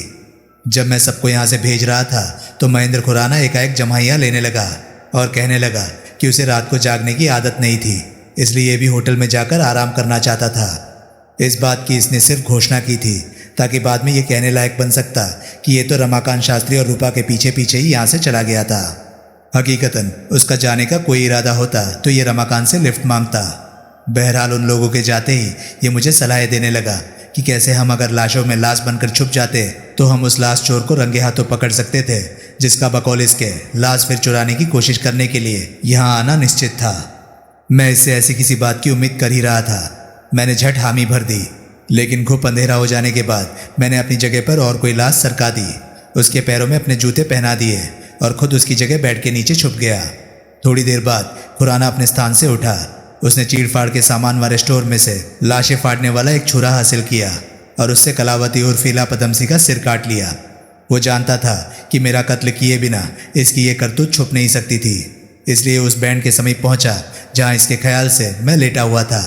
Speaker 1: जब मैं सबको यहाँ से भेज रहा था तो महेंद्र खुराना एकाएक जमाइयाँ लेने लगा और कहने लगा कि उसे रात को जागने की आदत नहीं थी, इसलिए ये भी होटल में जाकर आराम करना चाहता था। इस बात की इसने सिर्फ घोषणा की थी ताकि बाद में ये कहने लायक बन सकता कि ये तो रमाकांत शास्त्री और रूपा के पीछे पीछे ही यहाँ से चला गया था। हकीकतन उसका जाने का कोई इरादा होता तो ये रमाकांत से लिफ्ट मांगता। बहरहाल उन लोगों के जाते ही ये मुझे सलाह देने लगा कि कैसे हम अगर लाशों में लाश बनकर छुप जाते तो हम उस लाश चोर को रंगे हाथों पकड़ सकते थे, जिसका बकौल इसके लाश फिर चुराने की कोशिश करने के लिए यहाँ आना निश्चित था। मैं इससे ऐसी किसी बात की उम्मीद कर ही रहा था। मैंने झट हामी भर दी, लेकिन घुप अंधेरा हो जाने के बाद मैंने अपनी जगह पर और कोई लाश सरका दी। उसके पैरों में अपने जूते पहना दिए और खुद उसकी जगह बेड के नीचे छुप गया। थोड़ी देर बाद खुराना अपने स्थान से उठा। उसने चीड़ फाड़ के सामान वाले स्टोर में से लाशें फाड़ने वाला एक छुरा हासिल किया और उससे कलावती और फीला पदमसी का सिर काट लिया। वो जानता था कि मेरा कत्ल किए बिना इसकी ये करतूत छुप नहीं सकती थी, इसलिए उस बैंड के समीप पहुंचा जहां इसके ख्याल से मैं लेटा हुआ था।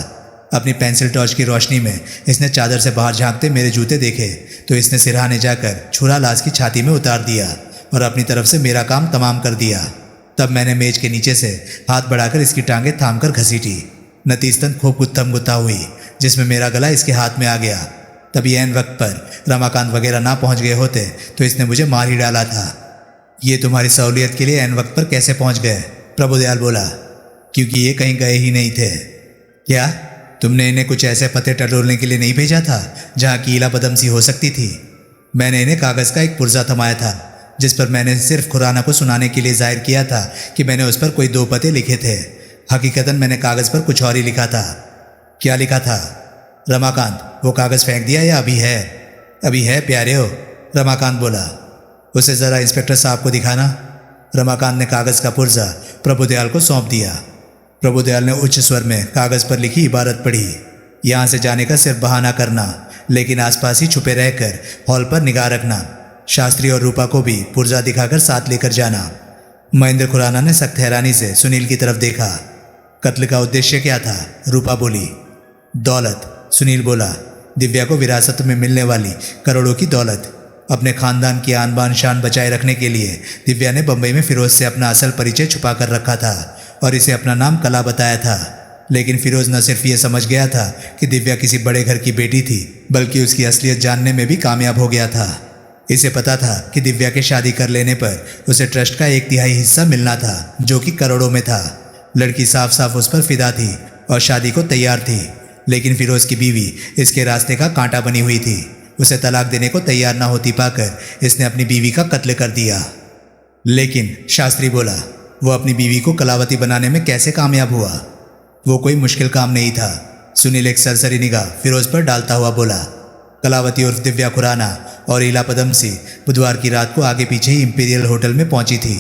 Speaker 1: अपनी पेंसिल टॉर्च की रोशनी में इसने चादर से बाहर झांकते मेरे जूते देखे तो इसने सिरहाने जाकर छुरा लाश की छाती में उतार दिया और अपनी तरफ से मेरा काम तमाम कर दिया। तब मैंने मेज के नीचे से हाथ बढ़ाकर इसकी टांगें थाम कर घसीटी। नतीजतन खूब गुत्थम गुत्था हुई जिसमें मेरा गला इसके हाथ में आ गया। तभी ऐन वक्त पर रमाकांत वगैरह ना पहुंच गए होते तो इसने मुझे मार ही डाला था। ये तुम्हारी सहूलियत के लिए ऐन वक्त पर कैसे पहुंच गए? प्रभुदयाल बोला। क्योंकि ये कहीं गए ही नहीं थे। क्या तुमने इन्हें कुछ ऐसे पते टटोलने के लिए नहीं भेजा था जहाँ की इला बदमसी हो सकती थी? मैंने इन्हें कागज़ का एक पुर्जा थमाया था जिस पर मैंने सिर्फ खुराना को सुनाने के लिए जाहिर किया था कि मैंने उस पर कोई 2 पते लिखे थे। हकीकतन मैंने कागज़ पर कुछ और ही लिखा था। क्या लिखा था? रमाकांत, वो कागज़ फेंक दिया या अभी है? अभी है प्यारे हो, रमाकांत बोला। उसे ज़रा इंस्पेक्टर साहब को दिखाना। रमाकांत ने कागज़ का पुर्जा प्रभुदयाल को सौंप दिया। प्रभुदयाल ने उच्च स्वर में कागज़ पर लिखी इबारत पढ़ी। यहाँ से जाने का सिर्फ बहाना करना, लेकिन आसपास ही छुपे रहकर हॉल पर निगाह रखना। शास्त्री और रूपा को भी पुर्जा दिखाकर साथ लेकर जाना। महेंद्र खुराना ने सख्त हैरानी से सुनील की तरफ देखा। कत्ल का उद्देश्य क्या था? रूपा बोली। दौलत, सुनील बोला। दिव्या को विरासत में मिलने वाली करोड़ों की दौलत। अपने खानदान की आन बान शान बचाए रखने के लिए दिव्या ने बम्बई में फिरोज से अपना असल परिचय छुपा कर रखा था और इसे अपना नाम कला बताया था। लेकिन फिरोज न सिर्फ ये समझ गया था कि दिव्या किसी बड़े घर की बेटी थी, बल्कि उसकी असलियत जानने में भी कामयाब हो गया था। इसे पता था कि दिव्या के शादी कर लेने पर उसे ट्रस्ट का 1/3 हिस्सा मिलना था, जो कि करोड़ों में था। लड़की साफ साफ उस पर फिदा थी और शादी को तैयार थी, लेकिन फिरोज की बीवी इसके रास्ते का कांटा बनी हुई थी। उसे तलाक देने को तैयार ना होती पाकर इसने अपनी बीवी का कत्ल कर दिया। लेकिन शास्त्री बोला, वो अपनी बीवी को कलावती बनाने में कैसे कामयाब हुआ? वो कोई मुश्किल काम नहीं था। सुनील एक सरसरी निगाह फिरोज पर डालता हुआ बोला, कलावती उर्फ दिव्या खुराना और ईला पदमसी बुधवार की रात को आगे पीछे ही इंपीरियल होटल में पहुंची थी।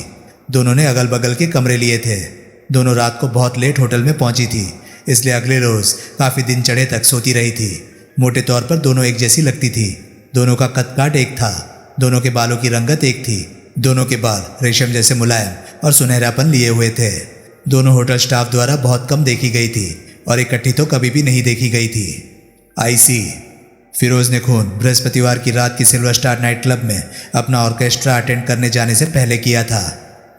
Speaker 1: दोनों ने अगल बगल के कमरे लिए थे। दोनों रात को बहुत लेट होटल में पहुंची थी, इसलिए अगले रोज काफ़ी दिन चढ़े तक सोती रही थी। मोटे तौर पर दोनों एक जैसी लगती थी। दोनों का कद काट एक था। दोनों के बालों की रंगत एक थी। दोनों के बाल रेशम जैसे मुलायम और सुनहरापन लिए हुए थे। दोनों होटल स्टाफ द्वारा बहुत कम देखी गई थी और इकट्ठी तो कभी भी नहीं देखी गई थी। आई सी। फिरोज ने खून बृहस्पतिवार की रात की सिल्वर स्टार नाइट क्लब में अपना ऑर्केस्ट्रा अटेंड करने जाने से पहले किया था।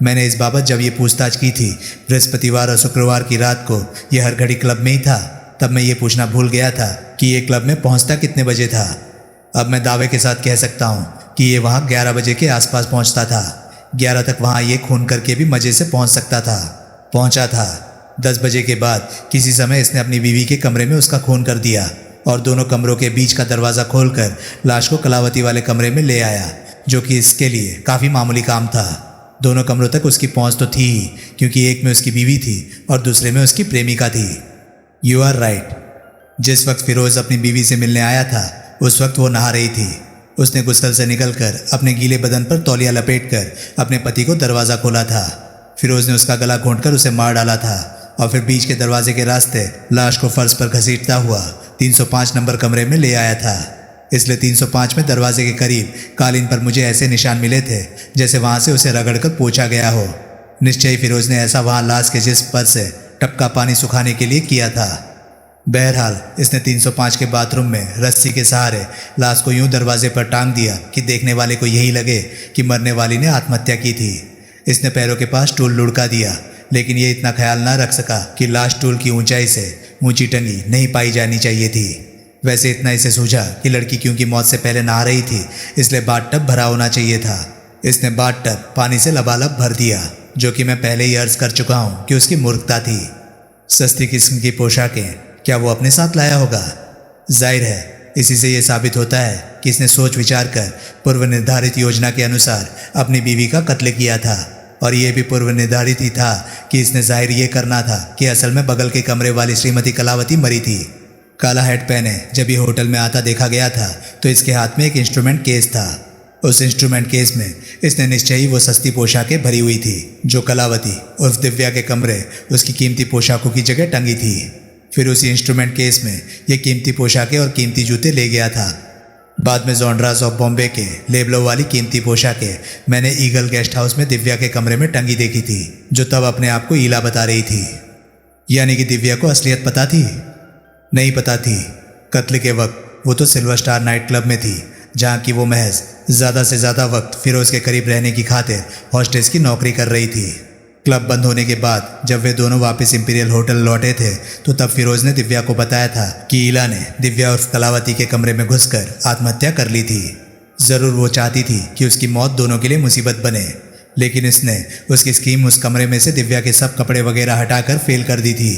Speaker 1: मैंने इस बाबत जब ये पूछताछ की थी बृहस्पतिवार और शुक्रवार की रात को ये हर घड़ी क्लब में ही था, तब मैं ये पूछना भूल गया था कि ये क्लब में पहुंचता कितने बजे था। अब मैं दावे के साथ कह सकता हूँ कि ये वहाँ 11 बजे के आसपास पहुँचता था। 11 तक वहाँ ये खून करके भी मज़े से पहुँच सकता था। पहुँचा था। 10 बजे के बाद किसी समय इसने अपनी बीवी के कमरे में उसका खून कर दिया और दोनों कमरों के बीच का दरवाज़ा खोलकर लाश को कलावती वाले कमरे में ले आया, जो कि इसके लिए काफ़ी मामूली काम था। दोनों कमरों तक उसकी पहुंच तो थी ही, क्योंकि एक में उसकी बीवी थी और दूसरे में उसकी प्रेमिका थी। You are right. जिस वक्त फिरोज अपनी बीवी से मिलने आया था उस वक्त वो नहा रही थी। उसने गुस्सल से निकलकर अपने गीले बदन पर तौलिया लपेटकर अपने पति को दरवाज़ा खोला था। फिरोज ने उसका गला घोंटकर उसे मार डाला था और फिर बीच के दरवाजे के रास्ते लाश को फर्श पर घसीटता हुआ 305 नंबर कमरे में ले आया था। इसलिए 305 में दरवाजे के करीब कालीन पर मुझे ऐसे निशान मिले थे जैसे वहां से उसे रगड़कर पोंछा गया हो। निश्चय ही फिरोज ने ऐसा वहां लाश के जिस्म पर से टपका पानी सुखाने के लिए किया था। बहरहाल इसने 305 के बाथरूम में रस्सी के सहारे लाश को यूं दरवाजे पर टांग दिया कि देखने वाले को यही लगे कि मरने वाली ने आत्महत्या की थी। इसने पैरों के पास टूल लुढ़का दिया, लेकिन ये इतना ख्याल ना रख सका कि लाश टूल की ऊंचाई से ऊंची टंगी नहीं पाई जानी चाहिए थी। वैसे इतना इसे सूझा कि लड़की क्योंकि मौत से पहले नहा रही थी, इसलिए बाथटब भरा होना चाहिए था। इसने बाथटब पानी से लबालब भर दिया, जो कि मैं पहले ही अर्ज कर चुका हूँ कि उसकी मूर्खता थी। सस्ती किस्म की पोशाकें क्या वो अपने साथ लाया होगा? जाहिर है इसी से ये साबित होता है कि इसने सोच विचार कर पूर्व निर्धारित योजना के अनुसार अपनी बीवी का कत्ल किया था। और ये भी पूर्व निर्धारित ही था कि इसने जाहिर ये करना था कि असल में बगल के कमरे वाली श्रीमती कलावती मरी थी। काला हैट पहने जब ये होटल में आता देखा गया था तो इसके हाथ में एक इंस्ट्रूमेंट केस था। उस इंस्ट्रूमेंट केस में इसने निश्चय ही वो सस्ती पोशाकें भरी हुई थी जो कलावती उर्फ दिव्या के कमरे उसकी कीमती पोशाकों की जगह टंगी थी। फिर उसी इंस्ट्रूमेंट केस में ये कीमती पोशाकें और कीमती जूते ले गया था। बाद में जॉन्ड्रास ऑफ बॉम्बे के लेबलों वाली कीमती पोशाकें मैंने ईगल गेस्ट हाउस में दिव्या के कमरे में टंगी देखी थी, जो तब अपने आप को ईला बता रही थी। यानी कि दिव्या को असलियत पता थी? नहीं पता थी। कत्ल के वक्त वो तो सिल्वर स्टार नाइट क्लब में थी, जहाँ की वो महज ज़्यादा से ज़्यादा वक्त फिरोज़ के करीब रहने की खातिर हॉस्टेस की नौकरी कर रही थी। क्लब बंद होने के बाद जब वे दोनों वापस इंपीरियल होटल लौटे थे तो तब फिरोज ने दिव्या को बताया था कि ईला ने दिव्या उर्फ कलावती के कमरे में घुसकर आत्महत्या कर ली थी। ज़रूर वो चाहती थी कि उसकी मौत दोनों के लिए मुसीबत बने, लेकिन इसने उसकी स्कीम उस कमरे में से दिव्या के सब कपड़े वगैरह हटाकर फेल कर दी थी।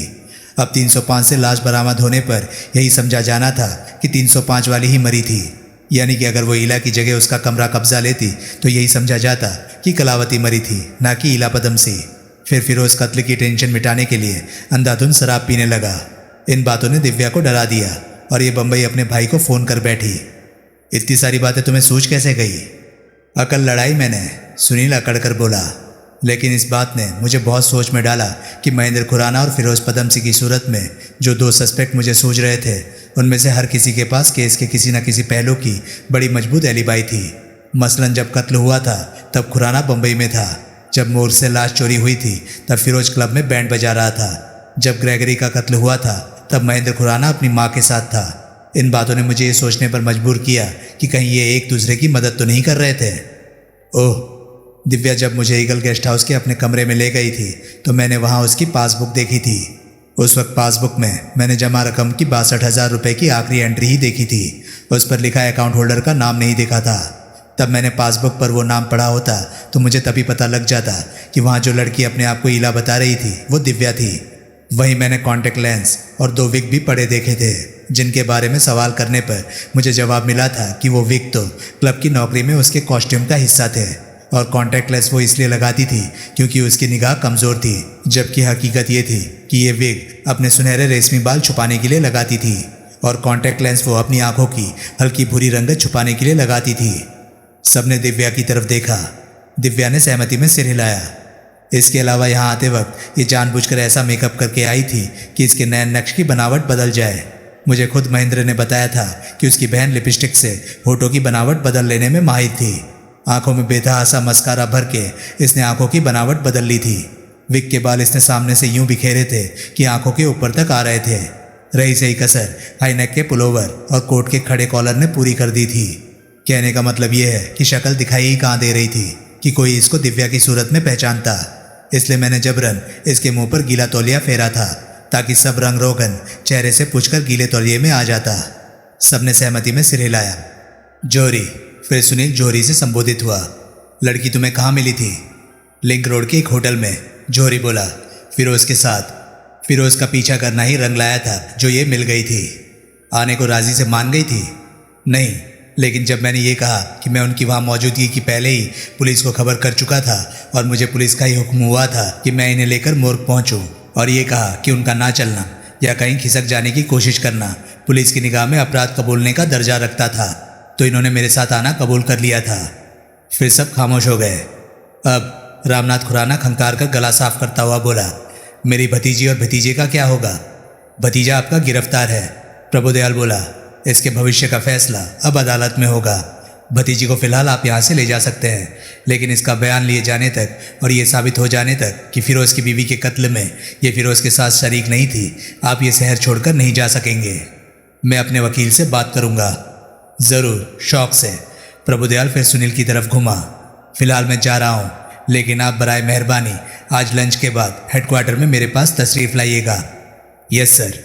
Speaker 1: अब 305 से लाश बरामद होने पर यही समझा जाना था कि 305 वाली ही मरी थी। यानी कि अगर वो ईला की जगह उसका कमरा कब्जा लेती तो यही समझा जाता कि कलावती मरी थी, ना कि ईला पदमसी। फिर फिरोज कत्ल की टेंशन मिटाने के लिए अंधाधुंध शराब पीने लगा। इन बातों ने दिव्या को डरा दिया और ये बम्बई अपने भाई को फ़ोन कर बैठी। इतनी सारी बातें तुम्हें सूझ कैसे गई? अकल लड़ाई मैंने, सुनील अकड़ कर बोला। लेकिन इस बात ने मुझे बहुत सोच में डाला कि महेंद्र खुराना और फिरोज पदमसी की सूरत में जो दो सस्पेक्ट मुझे सूझ रहे थे, उनमें से हर किसी के पास केस के किसी न किसी पहलू की बड़ी मजबूत एलिबाई थी। मसलन जब कत्ल हुआ था तब खुराना बम्बई में था। जब मोर्ग से लाश चोरी हुई थी तब फिरोज क्लब में बैंड बजा रहा था। जब ग्रेगरी का कत्ल हुआ था तब महेंद्र खुराना अपनी माँ के साथ था। इन बातों ने मुझे ये सोचने पर मजबूर किया कि कहीं ये एक दूसरे की मदद तो नहीं कर रहे थे। ओह, दिव्या जब मुझे ईगल गेस्ट हाउस के अपने कमरे में ले गई थी तो मैंने वहाँ उसकी पासबुक देखी थी। उस वक्त पासबुक में मैंने जमा रकम की 62,000 रुपये की आखिरी एंट्री ही देखी थी। उस पर लिखा अकाउंट होल्डर का नाम नहीं देखा था। तब मैंने पासबुक पर वो नाम पढ़ा होता तो मुझे तभी पता लग जाता कि वहाँ जो लड़की अपने आप को ईला बता रही थी वो दिव्या थी। वहीं मैंने कॉन्टैक्ट लेंस और 2 विग भी पड़े देखे थे, जिनके बारे में सवाल करने पर मुझे जवाब मिला था कि वो विग तो क्लब की नौकरी में उसके कॉस्ट्यूम का हिस्सा थे और कॉन्टैक्ट लेंस वो इसलिए लगाती थी क्योंकि उसकी निगाह कमज़ोर थी, जबकि हकीकत ये थी कि ये विग अपने सुनहरे रेशमी बाल छुपाने के लिए लगाती थी और कॉन्टैक्ट लेंस वो अपनी आंखों की हल्की भूरी रंगत छुपाने के लिए लगाती थी। सबने दिव्या की तरफ देखा। दिव्या ने सहमति में सिर हिलाया। इसके अलावा यहाँ आते वक्त ये जानबूझकर ऐसा मेकअप करके आई थी कि इसके नैन नक्श की बनावट बदल जाए। मुझे खुद महेंद्र ने बताया था कि उसकी बहन लिपस्टिक से होठों की बनावट बदल लेने में माहिर थी। आंखों में बेतहासा मस्कारा भर के इसने आंखों की बनावट बदल ली थी। विग के बाल इसने सामने से यूं बिखेरे थे कि आंखों के ऊपर तक आ रहे थे। रही सही कसर हाई नेक के पुलोवर और कोट के खड़े कॉलर ने पूरी कर दी थी। कहने का मतलब यह है कि शक्ल दिखाई ही कहाँ दे रही थी कि कोई इसको दिव्या की सूरत में पहचानता। इसलिए मैंने जबरन इसके मुंह पर गीला तौलिया फेरा था ताकि सब रंग रोगन चेहरे से पूछकर गीले तौलिए में आ जाता। सबने सहमति में सिर हिलाया। जौहरी, फिर सुनील जौहरी से संबोधित हुआ। लड़की तुम्हें कहाँ मिली थी? लिंक रोड के एक होटल में, जौहरी बोला। फिरोज के साथ। फिरोज का पीछा करना ही रंग लाया था जो ये मिल गई थी। आने को राजी से मान गई थी? नहीं, लेकिन जब मैंने ये कहा कि मैं उनकी वहाँ मौजूदगी की पहले ही पुलिस को खबर कर चुका था और मुझे पुलिस का ही हुक्म हुआ था कि मैं इन्हें लेकर मोर्ग पहुँचूँ, और ये कहा कि उनका ना चलना या कहीं खिसक जाने की कोशिश करना पुलिस की निगाह में अपराध कबूलने का दर्जा रखता था, तो इन्होंने मेरे साथ आना कबूल कर लिया था। फिर सब खामोश हो गए। अब रामनाथ खुराना खंकार कर गला साफ करता हुआ बोला, मेरी भतीजी और भतीजे का क्या होगा? भतीजा आपका गिरफ्तार है, प्रभुदयाल बोला। इसके भविष्य का फैसला अब अदालत में होगा। भतीजी को फिलहाल आप यहाँ से ले जा सकते हैं, लेकिन इसका बयान लिए जाने तक और ये साबित हो जाने तक कि फिरोज़ की बीवी के कत्ल में ये फिरोज़ के साथ शरीक नहीं थी, आप ये शहर छोड़कर नहीं जा सकेंगे। मैं अपने वकील से बात करूँगा। ज़रूर, शौक से। प्रभुदयाल फिर सुनील की तरफ घुमा। फिलहाल मैं जा रहा हूँ, लेकिन आप बराए मेहरबानी आज लंच के बाद हेडक्वार्टर में मेरे पास तशरीफ़ लाइएगा। Yes sir.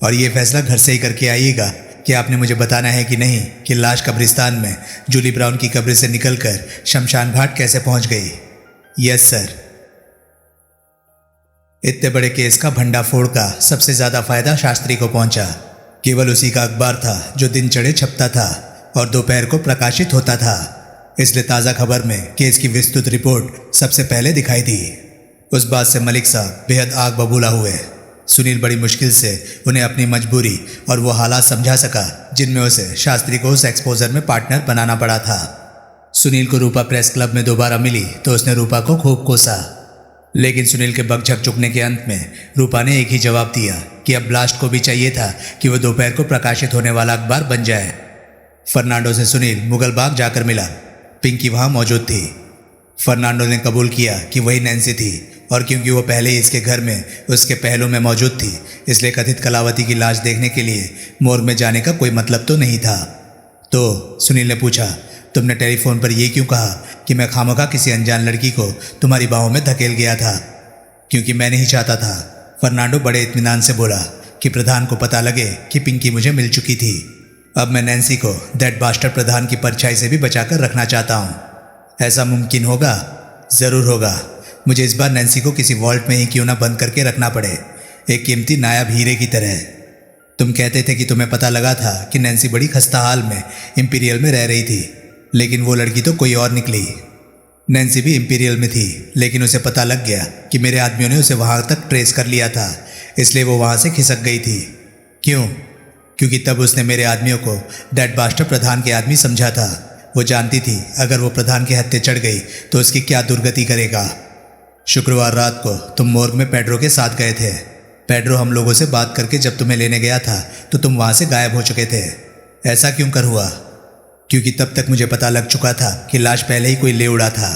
Speaker 1: और ये फैसला घर से ही करके आइएगा कि आपने मुझे बताना है कि नहीं कि लाश कब्रिस्तान में जूली ब्राउन की कब्र से निकलकर शमशान घाट कैसे पहुंच गई। Yes sir. इतने बड़े केस का भंडाफोड़ का सबसे ज़्यादा फायदा शास्त्री को पहुंचा। केवल उसी का अखबार था जो दिन चढ़े छपता था और दोपहर को प्रकाशित होता था, इसलिए ताज़ा खबर में केस की विस्तृत रिपोर्ट सबसे पहले दिखाई दी। उस बात से मलिक साहब बेहद आग बबूला हुए। सुनील बड़ी मुश्किल से उन्हें अपनी मजबूरी और वो हालात समझा सका जिनमें उसे शास्त्री को उस एक्सपोजर में पार्टनर बनाना पड़ा था। सुनील को रूपा प्रेस क्लब में दोबारा मिली तो उसने रूपा को खूब कोसा, लेकिन सुनील के बकझक चुकने के अंत में रूपा ने एक ही जवाब दिया कि अब ब्लास्ट को भी चाहिए था कि वह दोपहर को प्रकाशित होने वाला अखबार बन जाए। फर्नांडो से सुनील मुगल बाग जाकर मिला। पिंकी वहाँ मौजूद थी। फर्नांडो ने कबूल किया कि वही नैन्सी थी, और क्योंकि वो पहले ही इसके घर में उसके पहलू में मौजूद थी, इसलिए कथित कलावती की लाश देखने के लिए मोर्ग में जाने का कोई मतलब तो नहीं था। तो सुनील ने पूछा, तुमने टेलीफोन पर यह क्यों कहा कि मैं खामोखा किसी अनजान लड़की को तुम्हारी बाहों में धकेल गया था? क्योंकि मैं नहीं चाहता था, फर्नांडो बड़े इत्मीनान से बोला, कि प्रधान को पता लगे कि पिंकी मुझे मिल चुकी थी। अब मैं नैन्सी को दैट बास्टर्ड प्रधान की परछाई से भी बचाकर रखना चाहता हूँ। ऐसा मुमकिन होगा? ज़रूर होगा। मुझे इस बार नैन्सी को किसी वॉल्ट में ही क्यों ना बंद करके रखना पड़े, एक कीमती नायाब हीरे की तरह। तुम कहते थे कि तुम्हें पता लगा था कि नैन्सी बड़ी खस्ता हाल में इंपीरियल में रह रही थी, लेकिन वो लड़की तो कोई और निकली। नैन्सी भी इंपीरियल में थी, लेकिन उसे पता लग गया कि मेरे आदमियों ने उसे वहाँ तक ट्रेस कर लिया था, इसलिए वो वहाँ से खिसक गई थी। क्यों? क्योंकि तब उसने मेरे आदमियों को दैट बास्टर्ड प्रधान के आदमी समझा था। वो जानती थी अगर वो प्रधान के हत्थे चढ़ गई तो उसकी क्या दुर्गति करेगा। शुक्रवार रात को तुम मोर्ग में पेड्रो के साथ गए थे। पेड्रो हम लोगों से बात करके जब तुम्हें लेने गया था तो तुम वहाँ से गायब हो चुके थे। ऐसा क्यों कर हुआ? क्योंकि तब तक मुझे पता लग चुका था कि लाश पहले ही कोई ले उड़ा था।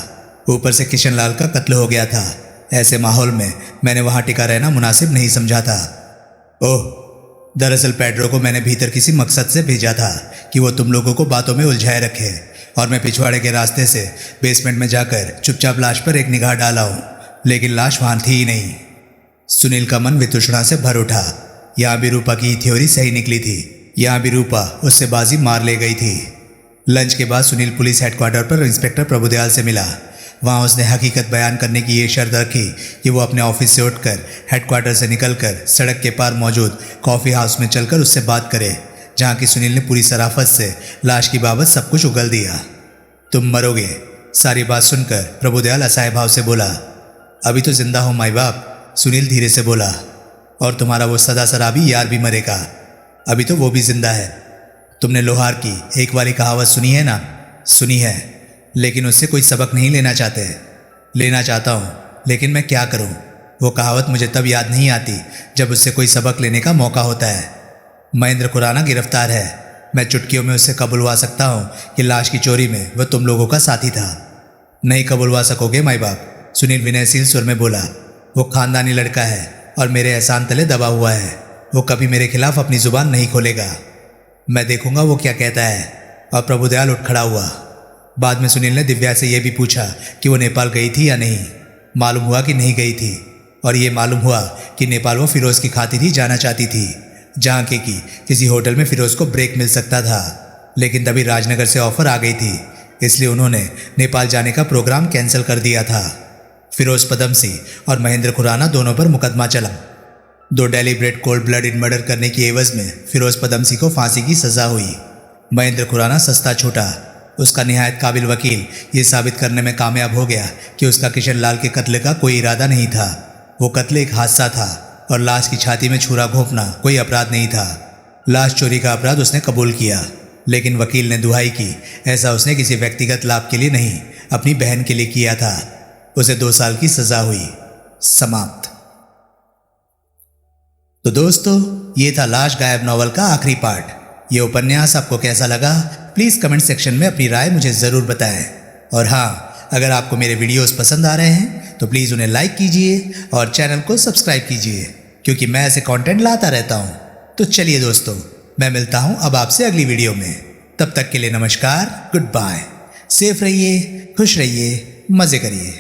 Speaker 1: ऊपर से किशन लाल का कत्ल हो गया था। ऐसे माहौल में मैंने वहाँ टिका रहना मुनासिब नहीं समझा था। ओह, दरअसल पेड्रो को मैंने भीतर किसी मकसद से भेजा था कि वो तुम लोगों को बातों में उलझाए रखे, और मैं पिछवाड़े के रास्ते से बेसमेंट में जाकर चुपचाप लाश पर एक निगाह डाला हूँ, लेकिन लाश वहाँ थी ही नहीं। सुनील का मन वितुषणा से भर उठा। यहाँ भी रूपा की थ्योरी सही निकली थी। यहाँ भी रूपा उससे बाजी मार ले गई थी। लंच के बाद सुनील पुलिस हेडक्वार्टर पर इंस्पेक्टर प्रभुदयाल से मिला। वहाँ उसने हकीकत बयान करने की ये शर्त रखी कि वो अपने ऑफिस से उठकर हेडक्वार्टर से निकलकर सड़क के पार मौजूद कॉफ़ी हाउस में चलकर उससे बात करे, जहाँ की सुनील ने पूरी सराफत से लाश की बाबत सब कुछ उगल दिया। तुम मरोगे, सारी बात सुनकर प्रभुदयाल असहाय भाव से बोला। अभी तो जिंदा हो माई बाप, सुनील धीरे से बोला। और तुम्हारा वो सदा शराबी यार भी मरेगा, अभी तो वो भी जिंदा है। तुमने लोहार की एक वाली कहावत सुनी है ना? सुनी है, लेकिन उससे कोई सबक नहीं लेना चाहते। लेना चाहता हूँ, लेकिन मैं क्या करूँ? वो कहावत मुझे तब याद नहीं आती जब उससे कोई सबक लेने का मौका होता है। महेंद्र खुराना गिरफ्तार है। मैं चुटकियों में उससे कबुलवा सकता हूँ कि लाश की चोरी में वह तुम लोगों का साथी था। नहीं कबुलवा सकोगे माई बाप, सुनील विनयशील सुर में बोला। वो खानदानी लड़का है और मेरे एहसान तले दबा हुआ है। वो कभी मेरे खिलाफ अपनी जुबान नहीं खोलेगा। मैं देखूंगा वो क्या कहता है। और प्रभुदयाल उठ खड़ा हुआ। बाद में सुनील ने दिव्या से यह भी पूछा कि वो नेपाल गई थी या नहीं। मालूम हुआ कि नहीं गई थी, और ये मालूम हुआ कि नेपाल वो फिरोज़ की खातिर ही जाना चाहती थी, जहाँ के कि किसी होटल में फिरोज़ को ब्रेक मिल सकता था। लेकिन तभी राजनगर से ऑफर आ गई थी, इसलिए उन्होंने नेपाल जाने का प्रोग्राम कैंसिल कर दिया था। फिरोज़ पदमसी और महेंद्र खुराना दोनों पर मुकदमा चला। 2 डेलिब्रेट कोल्ड ब्लडेड मर्डर करने की एवज में फिरोज़ पदमसी को फांसी की सज़ा हुई। महेंद्र खुराना सस्ता छूटा। उसका निहायत काबिल वकील ये साबित करने में कामयाब हो गया कि उसका किशन लाल के कत्ल का कोई इरादा नहीं था। वो कत्ल एक हादसा था और लाश की छाती में छुरा घोंपना कोई अपराध नहीं था। लाश चोरी का अपराध उसने कबूल किया, लेकिन वकील ने दुहाई की ऐसा उसने किसी व्यक्तिगत लाभ के लिए नहीं, अपनी बहन के लिए किया था। उसे 2 साल की सजा हुई। समाप्त। तो दोस्तों, ये था लाश गायब नॉवल का आखिरी पार्ट। ये उपन्यास आपको कैसा लगा प्लीज़ कमेंट सेक्शन में अपनी राय मुझे ज़रूर बताएं। और हाँ, अगर आपको मेरे वीडियोस पसंद आ रहे हैं तो प्लीज़ उन्हें लाइक कीजिए और चैनल को सब्सक्राइब कीजिए, क्योंकि मैं ऐसे कंटेंट लाता रहता हूँ। तो चलिए दोस्तों, मैं मिलता हूँ अब आपसे अगली वीडियो में। तब तक के लिए नमस्कार, गुड बाय। सेफ रहिए, खुश रहिए, मज़े करिए।